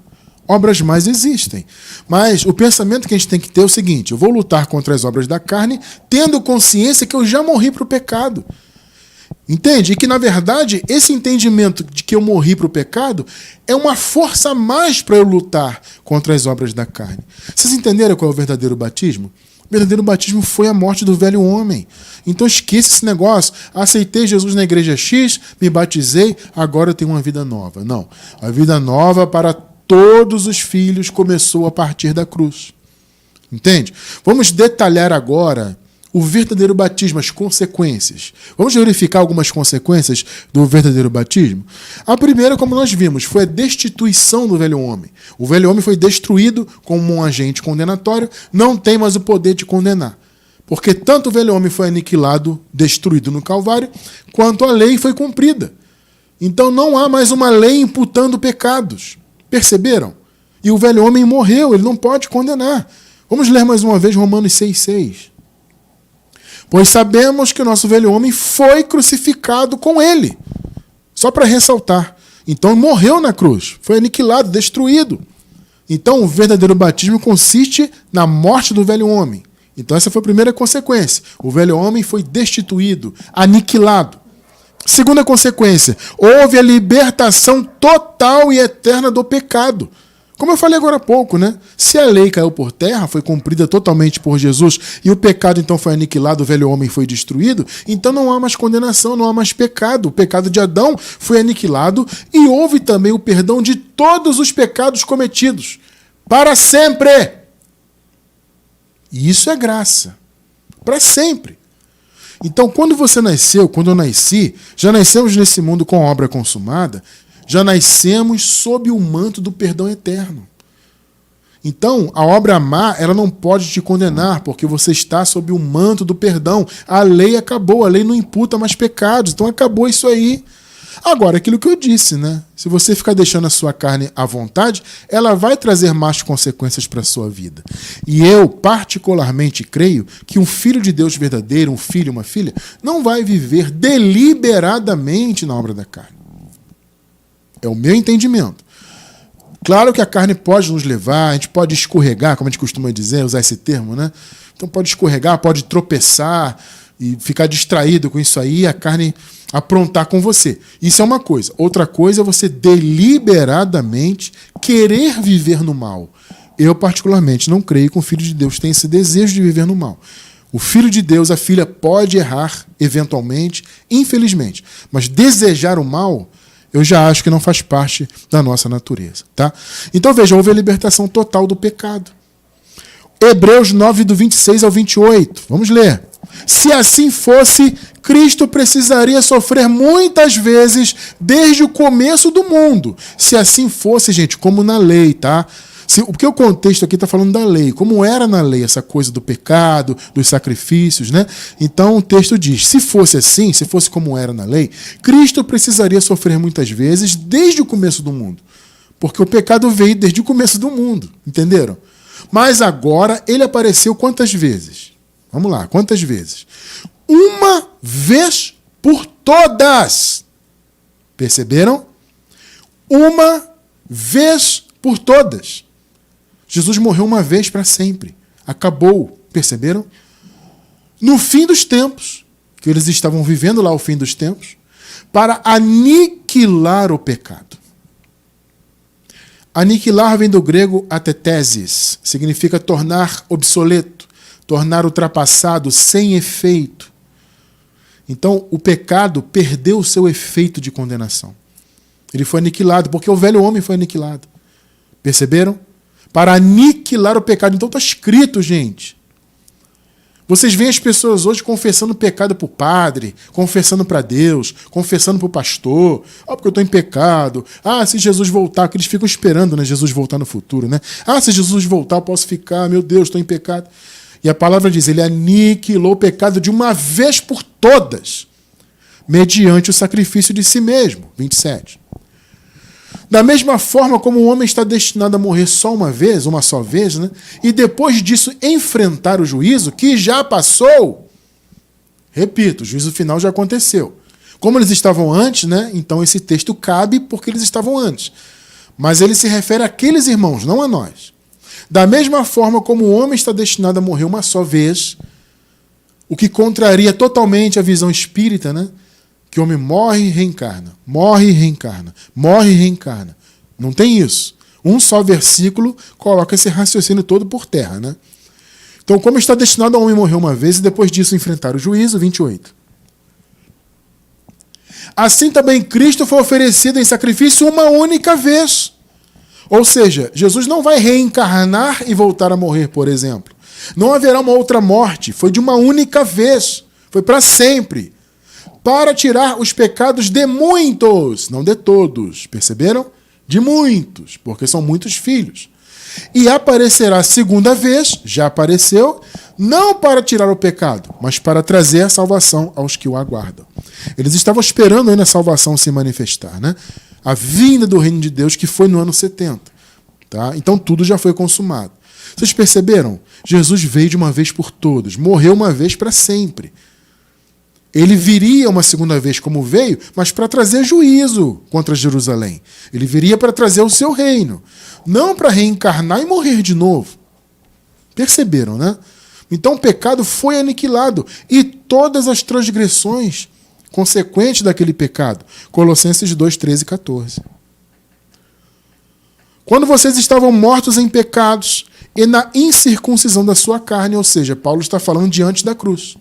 Obras mais existem. Mas o pensamento que a gente tem que ter é o seguinte: eu vou lutar contra as obras da carne, tendo consciência que eu já morri para o pecado. Entende? E que, na verdade, esse entendimento de que eu morri para o pecado é uma força a mais para eu lutar contra as obras da carne. Vocês entenderam qual é o verdadeiro batismo? O verdadeiro batismo foi a morte do velho homem. Então esqueça esse negócio. Aceitei Jesus na igreja X, me batizei, agora eu tenho uma vida nova. Não. A vida nova para todos os filhos começou a partir da cruz. Entende? Vamos detalhar agora o verdadeiro batismo, as consequências. Vamos verificar algumas consequências do verdadeiro batismo? A primeira, como nós vimos, foi a destituição do velho homem. O velho homem foi destruído como um agente condenatório, não tem mais o poder de condenar. Porque tanto o velho homem foi aniquilado, destruído no Calvário, quanto a lei foi cumprida. Então não há mais uma lei imputando pecados. Perceberam? E o velho homem morreu, ele não pode condenar. Vamos ler mais uma vez Romanos 6,6. Pois sabemos que o nosso velho homem foi crucificado com ele. Só para ressaltar. Então morreu na cruz, foi aniquilado, destruído. Então o verdadeiro batismo consiste na morte do velho homem. Então essa foi a primeira consequência. O velho homem foi destituído, aniquilado. Segunda consequência, houve a libertação total e eterna do pecado. Como eu falei agora há pouco, né? Se a lei caiu por terra, foi cumprida totalmente por Jesus, e o pecado então foi aniquilado, o velho homem foi destruído, então não há mais condenação, não há mais pecado. O pecado de Adão foi aniquilado e houve também o perdão de todos os pecados cometidos, para sempre. E isso é graça, para sempre. Então, quando você nasceu, quando eu nasci, já nascemos nesse mundo com a obra consumada, já nascemos sob o manto do perdão eterno. Então, a obra má, ela não pode te condenar, porque você está sob o manto do perdão. A lei acabou, a lei não imputa mais pecados, então acabou isso aí. Agora, aquilo que eu disse, né? Se você ficar deixando a sua carne à vontade, ela vai trazer más consequências para a sua vida. E eu, particularmente, creio que um filho de Deus verdadeiro, um filho, uma filha, não vai viver deliberadamente na obra da carne. É o meu entendimento. Claro que a carne pode nos levar, a gente pode escorregar, como a gente costuma dizer, usar esse termo, né? Então pode escorregar, pode tropeçar e ficar distraído com isso aí, a carne aprontar com você. Isso é uma coisa. Outra coisa é você deliberadamente querer viver no mal. Eu, particularmente, não creio que um filho de Deus tenha esse desejo de viver no mal. O filho de Deus, a filha, pode errar, eventualmente, infelizmente. Mas desejar o mal, eu já acho que não faz parte da nossa natureza. Tá? Então, veja, houve a libertação total do pecado. Hebreus 9, do 26 ao 28. Vamos ler. Se assim fosse, Cristo precisaria sofrer muitas vezes desde o começo do mundo. Se assim fosse, gente, como na lei, tá? Porque o contexto aqui está falando da lei, como era na lei essa coisa do pecado, dos sacrifícios, né? Então o texto diz, se fosse assim, se fosse como era na lei, Cristo precisaria sofrer muitas vezes desde o começo do mundo. Porque o pecado veio desde o começo do mundo, entenderam? Mas agora ele apareceu quantas vezes? Vamos lá, quantas vezes? Uma vez por todas. Perceberam? Uma vez por todas. Jesus morreu uma vez para sempre. Acabou. Perceberam? No fim dos tempos, que eles estavam vivendo lá o fim dos tempos, para aniquilar o pecado. Aniquilar vem do grego atetesis, significa tornar obsoleto, tornar ultrapassado, sem efeito. Então, o pecado perdeu o seu efeito de condenação. Ele foi aniquilado, porque o velho homem foi aniquilado. Perceberam? Para aniquilar o pecado. Então está escrito, gente. Vocês veem as pessoas hoje confessando pecado para o padre, confessando para Deus, confessando para o pastor. Porque eu estou em pecado. Se Jesus voltar, que eles ficam esperando, né, Jesus voltar no futuro, né? Se Jesus voltar, eu posso ficar, meu Deus, estou em pecado. E a palavra diz, ele aniquilou o pecado de uma vez por todas, mediante o sacrifício de si mesmo. 27. Da mesma forma como o homem está destinado a morrer só uma só vez, né? E depois disso enfrentar o juízo, que já passou. Repito, o juízo final já aconteceu. Como eles estavam antes, né? Então esse texto cabe porque eles estavam antes. Mas ele se refere àqueles irmãos, não a nós. Da mesma forma como o homem está destinado a morrer uma só vez, o que contraria totalmente a visão espírita, né? Que o homem morre e reencarna, morre e reencarna, morre e reencarna. Não tem isso. Um só versículo coloca esse raciocínio todo por terra, né? Então, como está destinado ao homem morrer uma vez e depois disso enfrentar o juízo, 28. Assim também Cristo foi oferecido em sacrifício uma única vez. Ou seja, Jesus não vai reencarnar e voltar a morrer, por exemplo. Não haverá uma outra morte. Foi de uma única vez. Foi para sempre. Para tirar os pecados de muitos, não de todos. Perceberam? De muitos, porque são muitos filhos. E aparecerá segunda vez, já apareceu, não para tirar o pecado, mas para trazer a salvação aos que o aguardam. Eles estavam esperando ainda a salvação se manifestar, né? A vinda do reino de Deus, que foi no ano 70. Tá? Então tudo já foi consumado. Vocês perceberam? Jesus veio de uma vez por todas, morreu uma vez para sempre. Ele viria uma segunda vez como veio, mas para trazer juízo contra Jerusalém. Ele viria para trazer o seu reino, não para reencarnar e morrer de novo. Perceberam, né? Então o pecado foi aniquilado e todas as transgressões consequente daquele pecado. Colossenses 2, 13 e 14. Quando vocês estavam mortos em pecados e na incircuncisão da sua carne, ou seja, Paulo está falando de antes da cruz.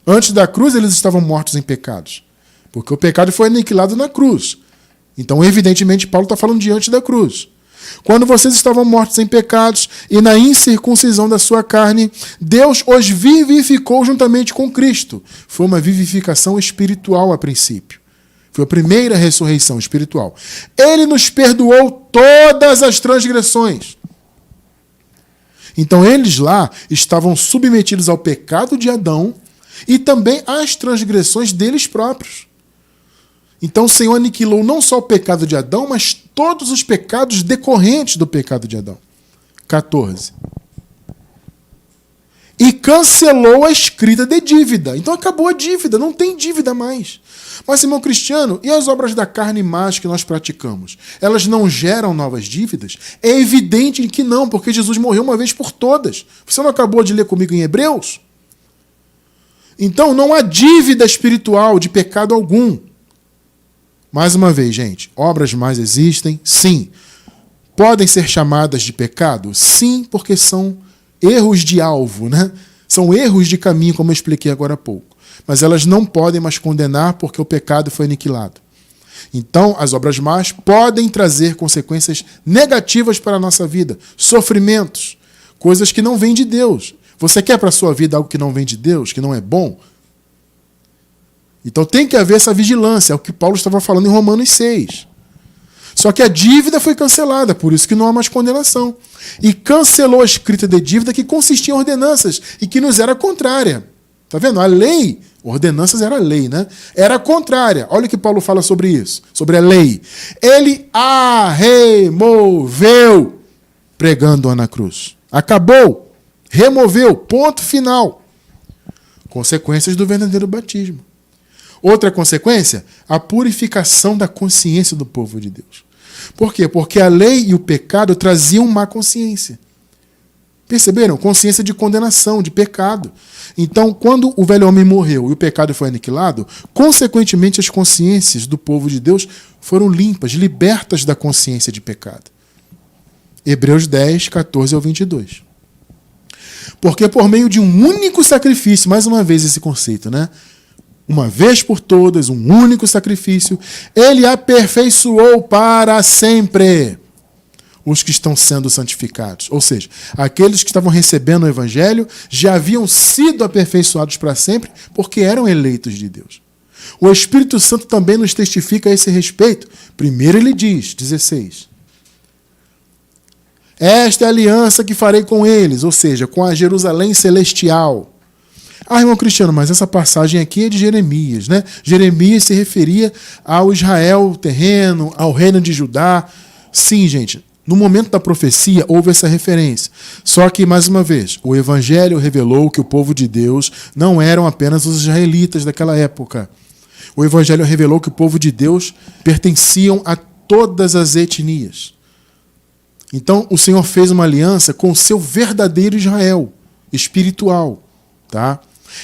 Antes da cruz, eles estavam mortos em pecados, porque o pecado foi aniquilado na cruz. Então, evidentemente, Paulo está falando de antes da cruz. Quando vocês estavam mortos em pecados e na incircuncisão da sua carne, Deus os vivificou juntamente com Cristo. Foi uma vivificação espiritual a princípio. Foi a primeira ressurreição espiritual. Ele nos perdoou todas as transgressões. Então eles lá estavam submetidos ao pecado de Adão e também às transgressões deles próprios. Então o Senhor aniquilou não só o pecado de Adão, mas todos os pecados decorrentes do pecado de Adão. 14. E cancelou a escrita de dívida. Então acabou a dívida, não tem dívida mais. Mas, irmão Cristiano, e as obras da carne más que nós praticamos? Elas não geram novas dívidas? É evidente que não, porque Jesus morreu uma vez por todas. Você não acabou de ler comigo em Hebreus? Então não há dívida espiritual de pecado algum. Mais uma vez, gente, obras más existem? Sim. Podem ser chamadas de pecado? Sim, porque são erros de alvo, né? São erros de caminho, como eu expliquei agora há pouco. Mas elas não podem mais condenar porque o pecado foi aniquilado. Então, as obras más podem trazer consequências negativas para a nossa vida, sofrimentos, coisas que não vêm de Deus. Você quer para a sua vida algo que não vem de Deus, que não é bom? Então tem que haver essa vigilância, é o que Paulo estava falando em Romanos 6. Só que a dívida foi cancelada, por isso que não há mais condenação. E cancelou a escrita de dívida que consistia em ordenanças e que nos era contrária. Está vendo? A lei, ordenanças era a lei, né? Era contrária. Olha o que Paulo fala sobre isso, sobre a lei. Ele a removeu, pregando-a na cruz. Acabou. Removeu. Ponto final. Consequências do verdadeiro batismo. Outra consequência, a purificação da consciência do povo de Deus. Por quê? Porque a lei e o pecado traziam má consciência. Perceberam? Consciência de condenação, de pecado. Então, quando o velho homem morreu e o pecado foi aniquilado, consequentemente as consciências do povo de Deus foram limpas, libertas da consciência de pecado. Hebreus 10, 14 ao 22. Porque por meio de um único sacrifício, mais uma vez esse conceito, né? Uma vez por todas, um único sacrifício, ele aperfeiçoou para sempre os que estão sendo santificados. Ou seja, aqueles que estavam recebendo o Evangelho já haviam sido aperfeiçoados para sempre porque eram eleitos de Deus. O Espírito Santo também nos testifica a esse respeito. Primeiro ele diz, 16, esta é a aliança que farei com eles, ou seja, com a Jerusalém celestial. Ah, irmão Cristiano, mas essa passagem aqui é de Jeremias, né? Jeremias se referia ao Israel terreno, ao reino de Judá. Sim, gente, no momento da profecia houve essa referência. Só que, mais uma vez, o Evangelho revelou que o povo de Deus não eram apenas os israelitas daquela época. O Evangelho revelou que o povo de Deus pertenciam a todas as etnias. Então, o Senhor fez uma aliança com o seu verdadeiro Israel, espiritual, tá?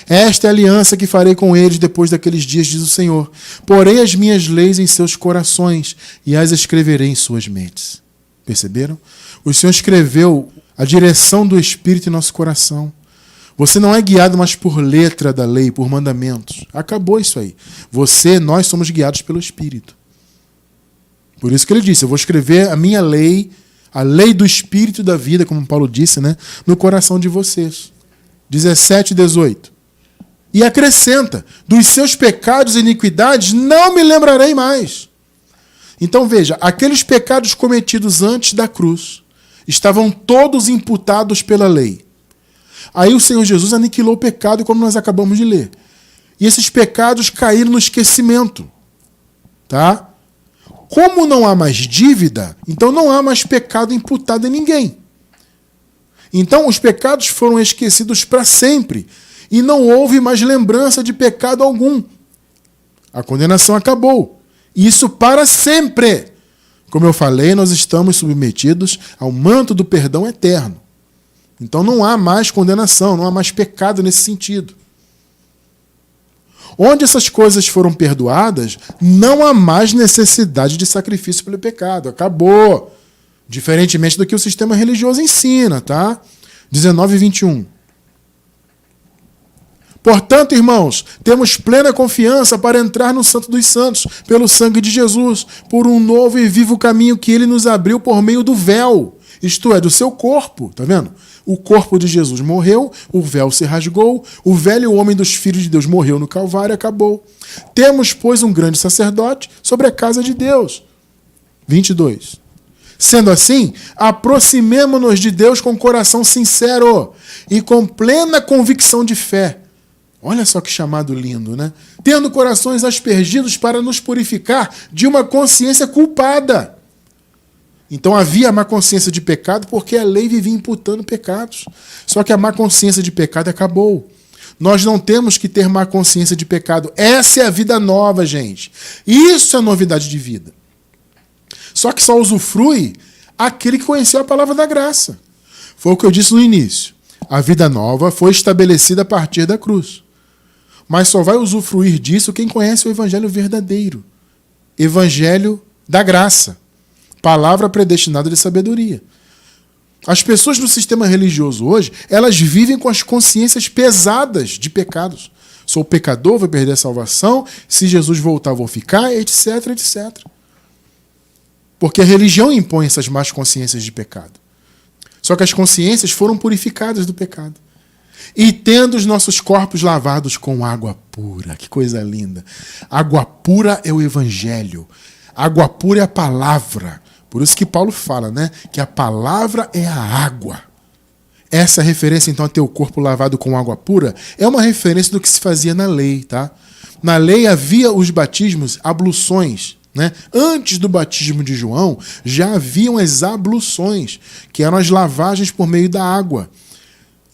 Esta é a aliança que farei com eles depois daqueles dias, diz o Senhor. Porei as minhas leis em seus corações e as escreverei em suas mentes. Perceberam? O Senhor escreveu a direção do Espírito em nosso coração. Você não é guiado mais por letra da lei, por mandamentos. Acabou isso aí. Nós somos guiados pelo Espírito. Por isso que ele disse, eu vou escrever a minha lei, a lei do Espírito da vida, como Paulo disse, né, no coração de vocês. 17 e 18. E acrescenta, dos seus pecados e iniquidades não me lembrarei mais. Então veja, aqueles pecados cometidos antes da cruz estavam todos imputados pela lei. Aí o Senhor Jesus aniquilou o pecado, como nós acabamos de ler. E esses pecados caíram no esquecimento. Tá? Como não há mais dívida, então não há mais pecado imputado em ninguém. Então os pecados foram esquecidos para sempre. E não houve mais lembrança de pecado algum. A condenação acabou. Isso para sempre. Como eu falei, nós estamos submetidos ao manto do perdão eterno. Então não há mais condenação, não há mais pecado nesse sentido. Onde essas coisas foram perdoadas, não há mais necessidade de sacrifício pelo pecado. Acabou. Diferentemente do que o sistema religioso ensina, tá? 19 e 21. Portanto, irmãos, temos plena confiança para entrar no Santo dos Santos, pelo sangue de Jesus, por um novo e vivo caminho que ele nos abriu por meio do véu, isto é, do seu corpo, tá vendo? O corpo de Jesus morreu, o véu se rasgou, o velho homem dos filhos de Deus morreu no Calvário e acabou. Temos, pois, um grande sacerdote sobre a casa de Deus. 22. Sendo assim, aproximemo-nos de Deus com coração sincero e com plena convicção de fé. Olha só que chamado lindo, né? Tendo corações aspergidos para nos purificar de uma consciência culpada. Então havia má consciência de pecado porque a lei vivia imputando pecados. Só que a má consciência de pecado acabou. Nós não temos que ter má consciência de pecado. Essa é a vida nova, gente. Isso é novidade de vida. Só que só usufrui aquele que conheceu a palavra da graça. Foi o que eu disse no início. A vida nova foi estabelecida a partir da cruz. Mas só vai usufruir disso quem conhece o evangelho verdadeiro. Evangelho da graça. Palavra predestinada de sabedoria. As pessoas no sistema religioso hoje, elas vivem com as consciências pesadas de pecados. Sou pecador, vou perder a salvação, se Jesus voltar, vou ficar, etc, etc. Porque a religião impõe essas más consciências de pecado. Só que as consciências foram purificadas do pecado. E tendo os nossos corpos lavados com água pura. Que coisa linda. Água pura é o evangelho. Água pura é a palavra. Por isso que Paulo fala, né? Que a palavra é a água. Essa referência, então, a ter o corpo lavado com água pura, é uma referência do que se fazia na lei, tá? Na lei havia os batismos, abluções, né? Antes do batismo de João, já haviam as abluções, que eram as lavagens por meio da água.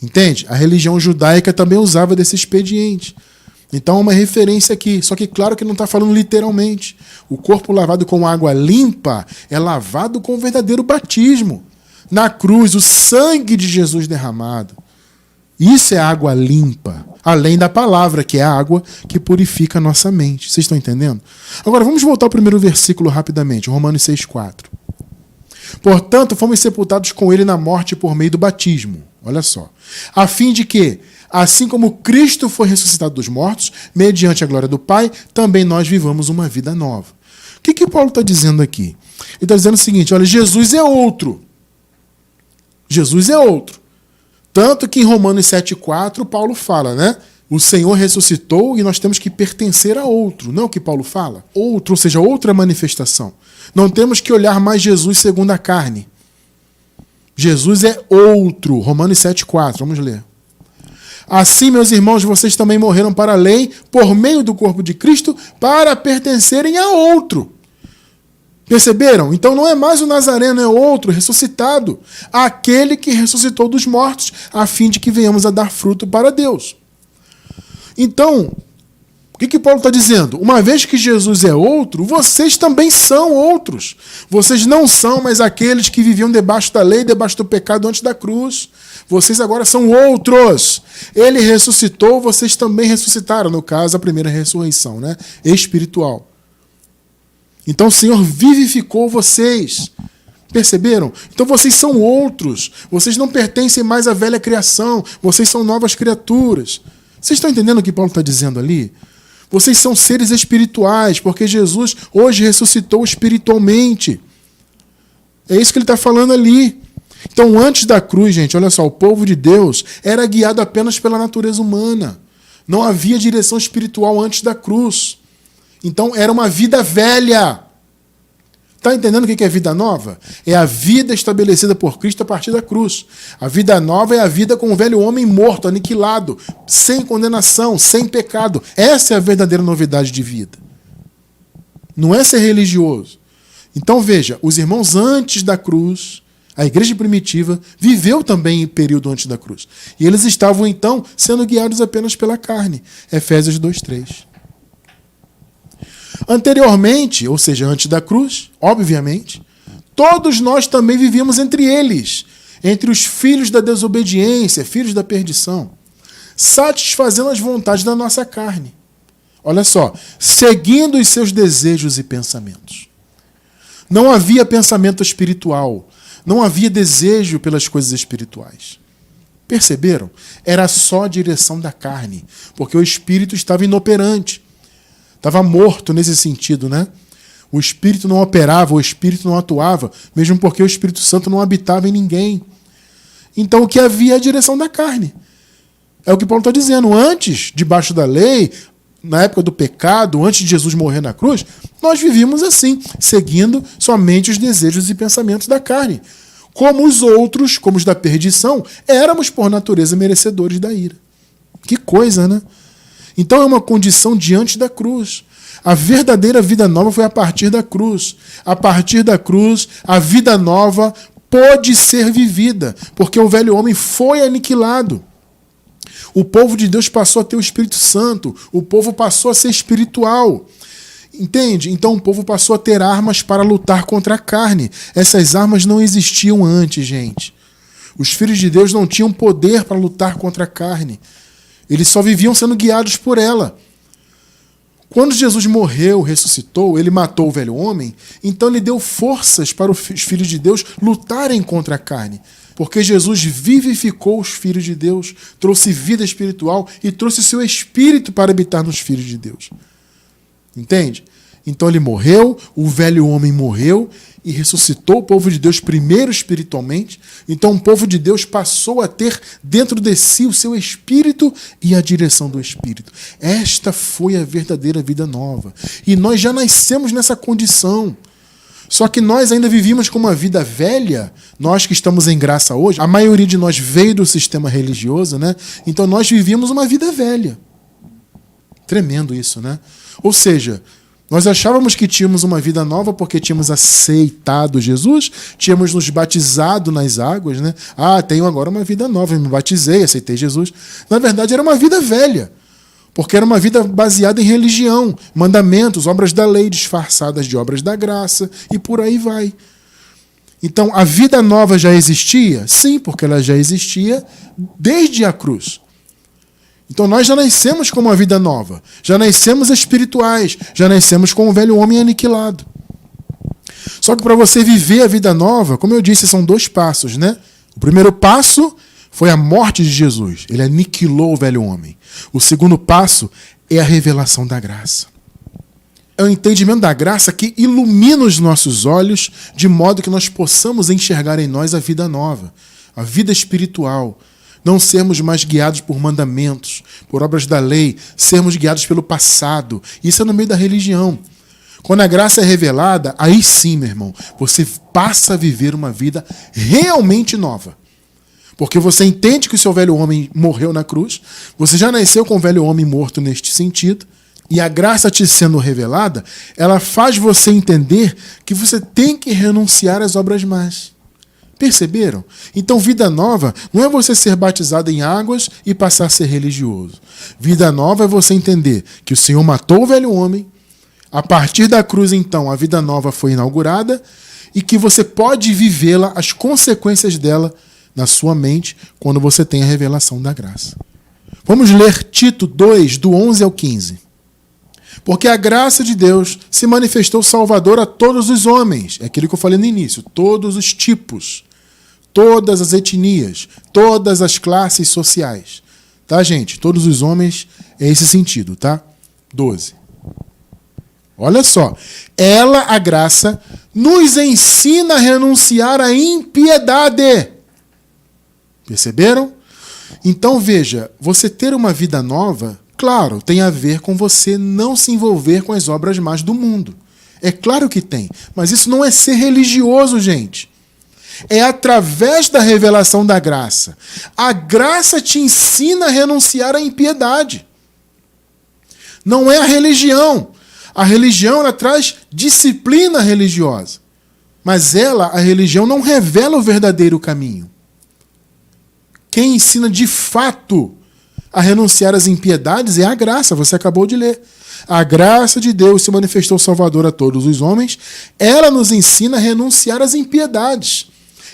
Entende? A religião judaica também usava desse expediente. Então é uma referência aqui, só que claro que não está falando literalmente. O corpo lavado com água limpa é lavado com o verdadeiro batismo. Na cruz, o sangue de Jesus derramado. Isso é água limpa, além da palavra, que é a água que purifica a nossa mente. Vocês estão entendendo? Agora vamos voltar ao primeiro versículo rapidamente, Romanos 6,4. Portanto, fomos sepultados com ele na morte por meio do batismo. Olha só. A fim de que, assim como Cristo foi ressuscitado dos mortos, mediante a glória do Pai, também nós vivamos uma vida nova. O que Paulo está dizendo aqui? Ele está dizendo o seguinte, olha, Jesus é outro. Jesus é outro. Tanto que em Romanos 7,4, Paulo fala, né? O Senhor ressuscitou e nós temos que pertencer a outro. Não é o que Paulo fala? Outro, ou seja, outra manifestação. Não temos que olhar mais Jesus segundo a carne. Jesus é outro. Romanos 7,4. Vamos ler. Assim, meus irmãos, vocês também morreram para a lei por meio do corpo de Cristo para pertencerem a outro. Perceberam? Então não é mais o Nazareno, é outro, ressuscitado. Aquele que ressuscitou dos mortos, a fim de que venhamos a dar fruto para Deus. Então, o que Paulo está dizendo? Uma vez que Jesus é outro, vocês também são outros. Vocês não são mais aqueles que viviam debaixo da lei, debaixo do pecado antes da cruz. Vocês agora são outros. Ele ressuscitou, vocês também ressuscitaram. No caso, a primeira ressurreição, né? Espiritual. Então o Senhor vivificou vocês. Perceberam? Então vocês são outros. Vocês não pertencem mais à velha criação. Vocês são novas criaturas. Vocês estão entendendo o que Paulo está dizendo ali? Vocês são seres espirituais, porque Jesus hoje ressuscitou espiritualmente. É isso que ele está falando ali. Então, antes da cruz, gente, olha só, o povo de Deus era guiado apenas pela natureza humana. Não havia direção espiritual antes da cruz. Então, era uma vida velha. Está entendendo o que é vida nova? É a vida estabelecida por Cristo a partir da cruz. A vida nova é a vida com o velho homem morto, aniquilado, sem condenação, sem pecado. Essa é a verdadeira novidade de vida. Não é ser religioso. Então veja, os irmãos antes da cruz, a igreja primitiva, viveu também em período antes da cruz. E eles estavam então sendo guiados apenas pela carne. Efésios 2:3. Anteriormente, ou seja, antes da cruz, obviamente, todos nós também vivíamos entre eles, entre os filhos da desobediência, filhos da perdição, satisfazendo as vontades da nossa carne. Olha só, seguindo os seus desejos e pensamentos. Não havia pensamento espiritual, não havia desejo pelas coisas espirituais. Perceberam? Era só a direção da carne, porque o espírito estava inoperante. Estava morto nesse sentido, né? O espírito não operava, o espírito não atuava, mesmo porque o Espírito Santo não habitava em ninguém. Então o que havia é a direção da carne. É o que Paulo está dizendo. Antes, debaixo da lei, na época do pecado, antes de Jesus morrer na cruz, nós vivíamos assim, seguindo somente os desejos e pensamentos da carne. Como os outros, como os da perdição, éramos por natureza merecedores da ira. Que coisa, né? Então é uma condição diante da cruz. A verdadeira vida nova foi a partir da cruz. A partir da cruz, a vida nova pôde ser vivida, porque o velho homem foi aniquilado. O povo de Deus passou a ter o Espírito Santo, o povo passou a ser espiritual. Entende? Então o povo passou a ter armas para lutar contra a carne. Essas armas não existiam antes, gente. Os filhos de Deus não tinham poder para lutar contra a carne. Eles só viviam sendo guiados por ela. Quando Jesus morreu, ressuscitou, ele matou o velho homem, então ele deu forças para os filhos de Deus lutarem contra a carne. Porque Jesus vivificou os filhos de Deus, trouxe vida espiritual e trouxe seu espírito para habitar nos filhos de Deus. Entende? Então ele morreu, o velho homem morreu e ressuscitou o povo de Deus primeiro espiritualmente. Então o povo de Deus passou a ter dentro de si o seu espírito e a direção do espírito. Esta foi a verdadeira vida nova. E nós já nascemos nessa condição. Só que nós ainda vivíamos com uma vida velha, nós que estamos em graça hoje, a maioria de nós veio do sistema religioso, né? Então nós vivíamos uma vida velha. Tremendo isso, né? Ou seja, nós achávamos que tínhamos uma vida nova porque tínhamos aceitado Jesus, tínhamos nos batizado nas águas, né? Ah, tenho agora uma vida nova, eu me batizei, aceitei Jesus. Na verdade, era uma vida velha, porque era uma vida baseada em religião, mandamentos, obras da lei disfarçadas de obras da graça, e por aí vai. Então, a vida nova já existia? Sim, porque ela já existia desde a cruz. Então nós já nascemos com uma vida nova, já nascemos espirituais, já nascemos com o velho homem aniquilado. Só que para você viver a vida nova, como eu disse, são 2 passos, né? O primeiro passo foi a morte de Jesus, ele aniquilou o velho homem. O segundo passo é a revelação da graça. É o entendimento da graça que ilumina os nossos olhos de modo que nós possamos enxergar em nós a vida nova, a vida espiritual. Não sermos mais guiados por mandamentos, por obras da lei, sermos guiados pelo passado. Isso é no meio da religião. Quando a graça é revelada, aí sim, meu irmão, você passa a viver uma vida realmente nova. Porque você entende que o seu velho homem morreu na cruz, você já nasceu com o velho homem morto neste sentido, e a graça te sendo revelada, ela faz você entender que você tem que renunciar às obras más. Perceberam? Então, vida nova não é você ser batizado em águas e passar a ser religioso. Vida nova é você entender que o Senhor matou o velho homem, a partir da cruz, então, a vida nova foi inaugurada e que você pode vivê-la, as consequências dela, na sua mente, quando você tem a revelação da graça. Vamos ler Tito 2, do 11 ao 15. Porque a graça de Deus se manifestou salvadora a todos os homens. É aquilo que eu falei no início. Todos os tipos, todas as etnias, todas as classes sociais. Tá, gente? Todos os homens é esse sentido, tá? 12. Olha só. Ela, a graça, nos ensina a renunciar à impiedade. Perceberam? Então, veja, você ter uma vida nova, claro, tem a ver com você não se envolver com as obras más do mundo. É claro que tem, mas isso não é ser religioso, gente. É através da revelação da graça. A graça te ensina a renunciar à impiedade. Não é a religião. A religião, ela traz disciplina religiosa. Mas a religião, não revela o verdadeiro caminho. Quem ensina de fato a renunciar às impiedades é a graça, você acabou de ler. A graça de Deus se manifestou salvador a todos os homens, ela nos ensina a renunciar às impiedades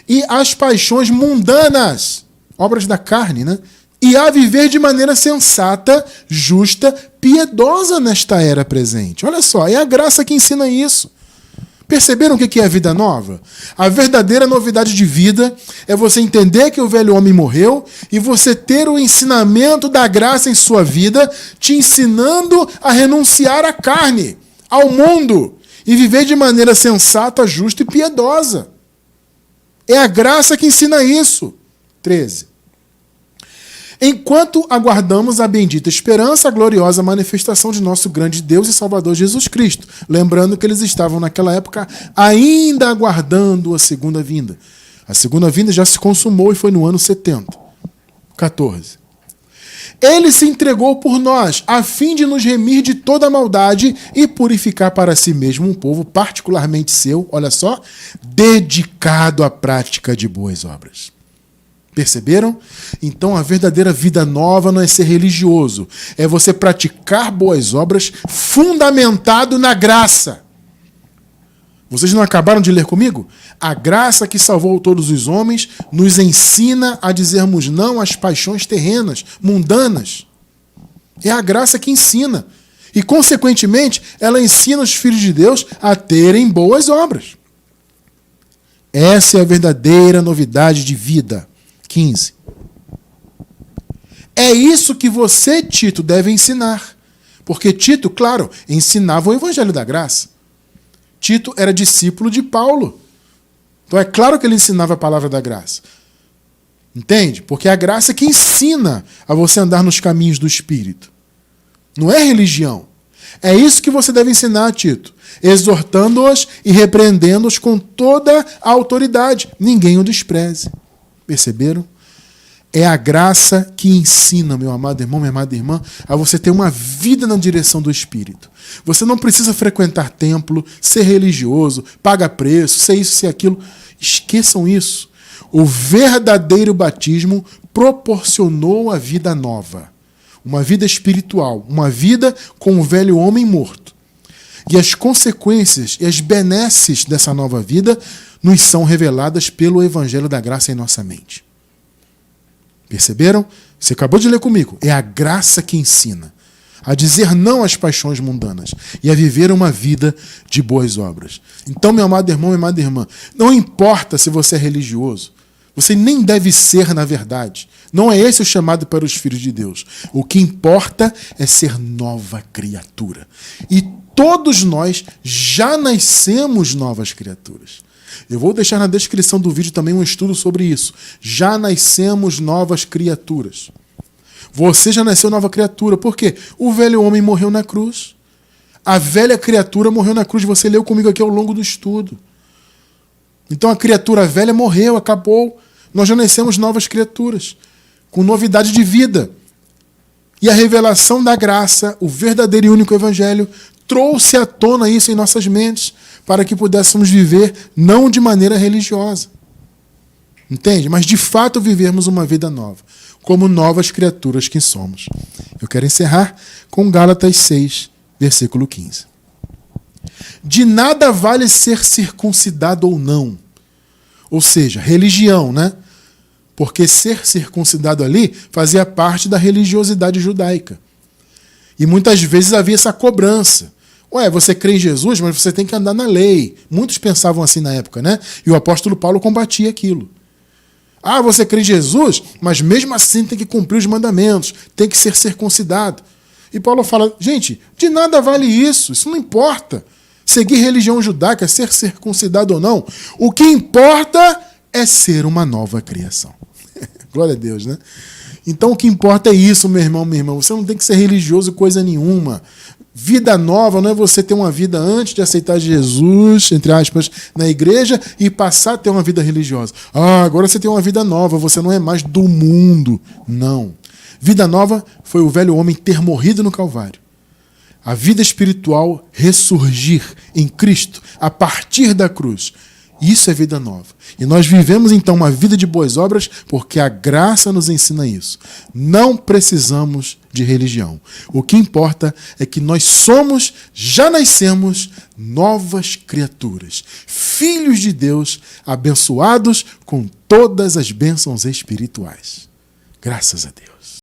e às paixões mundanas, obras da carne, né? e a viver de maneira sensata, justa, piedosa nesta era presente. Olha só, é a graça que ensina isso. Perceberam o que é a vida nova? A verdadeira novidade de vida é você entender que o velho homem morreu e você ter o ensinamento da graça em sua vida, te ensinando a renunciar à carne, ao mundo, e viver de maneira sensata, justa e piedosa. É a graça que ensina isso. 13. Enquanto aguardamos a bendita esperança, a gloriosa manifestação de nosso grande Deus e Salvador Jesus Cristo. Lembrando que eles estavam naquela época ainda aguardando a segunda vinda. A segunda vinda já se consumou e foi no ano 70. 14. Ele se entregou por nós, a fim de nos remir de toda maldade e purificar para si mesmo um povo particularmente seu, olha só, dedicado à prática de boas obras. Perceberam? Então a verdadeira vida nova não é ser religioso, é você praticar boas obras fundamentado na graça. Vocês não acabaram de ler comigo? A graça que salvou todos os homens nos ensina a dizermos não às paixões terrenas, mundanas. É a graça que ensina. E, consequentemente, ela ensina os filhos de Deus a terem boas obras. Essa é a verdadeira novidade de vida. 15. É isso que você, Tito, deve ensinar. Porque Tito, claro, ensinava o evangelho da graça. Tito era discípulo de Paulo. Então é claro que ele ensinava a palavra da graça. Entende? Porque é a graça que ensina a você andar nos caminhos do Espírito. Não é religião. É isso que você deve ensinar, Tito. Exortando-os e repreendendo-os com toda a autoridade. Ninguém o despreze. Perceberam? É a graça que ensina, meu amado irmão, minha amada irmã, a você ter uma vida na direção do Espírito. Você não precisa frequentar templo, ser religioso, pagar preço, ser isso, ser aquilo. Esqueçam isso. O verdadeiro batismo proporcionou a vida nova. Uma vida espiritual, uma vida com o velho homem morto. E as consequências e as benesses dessa nova vida nos são reveladas pelo Evangelho da Graça em nossa mente. Perceberam? Você acabou de ler comigo. É a graça que ensina a dizer não às paixões mundanas e a viver uma vida de boas obras. Então, meu amado irmão, minha amada irmã, não importa se você é religioso, você nem deve ser, na verdade. Não é esse o chamado para os filhos de Deus. O que importa é ser nova criatura. E todos nós já nascemos novas criaturas. Eu vou deixar na descrição do vídeo também um estudo sobre isso. Já nascemos novas criaturas. Você já nasceu nova criatura. Por quê? O velho homem morreu na cruz. A velha criatura morreu na cruz. Você leu comigo aqui ao longo do estudo. Então a criatura velha morreu, acabou. Nós já nascemos novas criaturas, com novidade de vida. E a revelação da graça, o verdadeiro e único evangelho, trouxe à tona isso em nossas mentes, para que pudéssemos viver não de maneira religiosa. Entende? Mas de fato vivermos uma vida nova, como novas criaturas que somos. Eu quero encerrar com Gálatas 6, versículo 15. De nada vale ser circuncidado ou não. Ou seja, religião, né? Porque ser circuncidado ali fazia parte da religiosidade judaica. E muitas vezes havia essa cobrança. Ué, você crê em Jesus, mas você tem que andar na lei. Muitos pensavam assim na época, né? E o apóstolo Paulo combatia aquilo. Ah, você crê em Jesus, mas mesmo assim tem que cumprir os mandamentos, tem que ser circuncidado. E Paulo fala, gente, de nada vale isso, isso não importa. Seguir religião judaica, ser circuncidado ou não, o que importa é ser uma nova criação. Glória a Deus, né? Então o que importa é isso, meu irmão, minha irmã. Você não tem que ser religioso coisa nenhuma. Vida nova não é você ter uma vida antes de aceitar Jesus, entre aspas, na igreja e passar a ter uma vida religiosa. Ah, agora você tem uma vida nova, você não é mais do mundo. Não. Vida nova foi o velho homem ter morrido no Calvário. A vida espiritual ressurgir em Cristo a partir da cruz. Isso é vida nova. E nós vivemos então uma vida de boas obras porque a graça nos ensina isso. Não precisamos de religião. O que importa é que nós somos, já nascemos, novas criaturas. Filhos de Deus, abençoados com todas as bênçãos espirituais. Graças a Deus.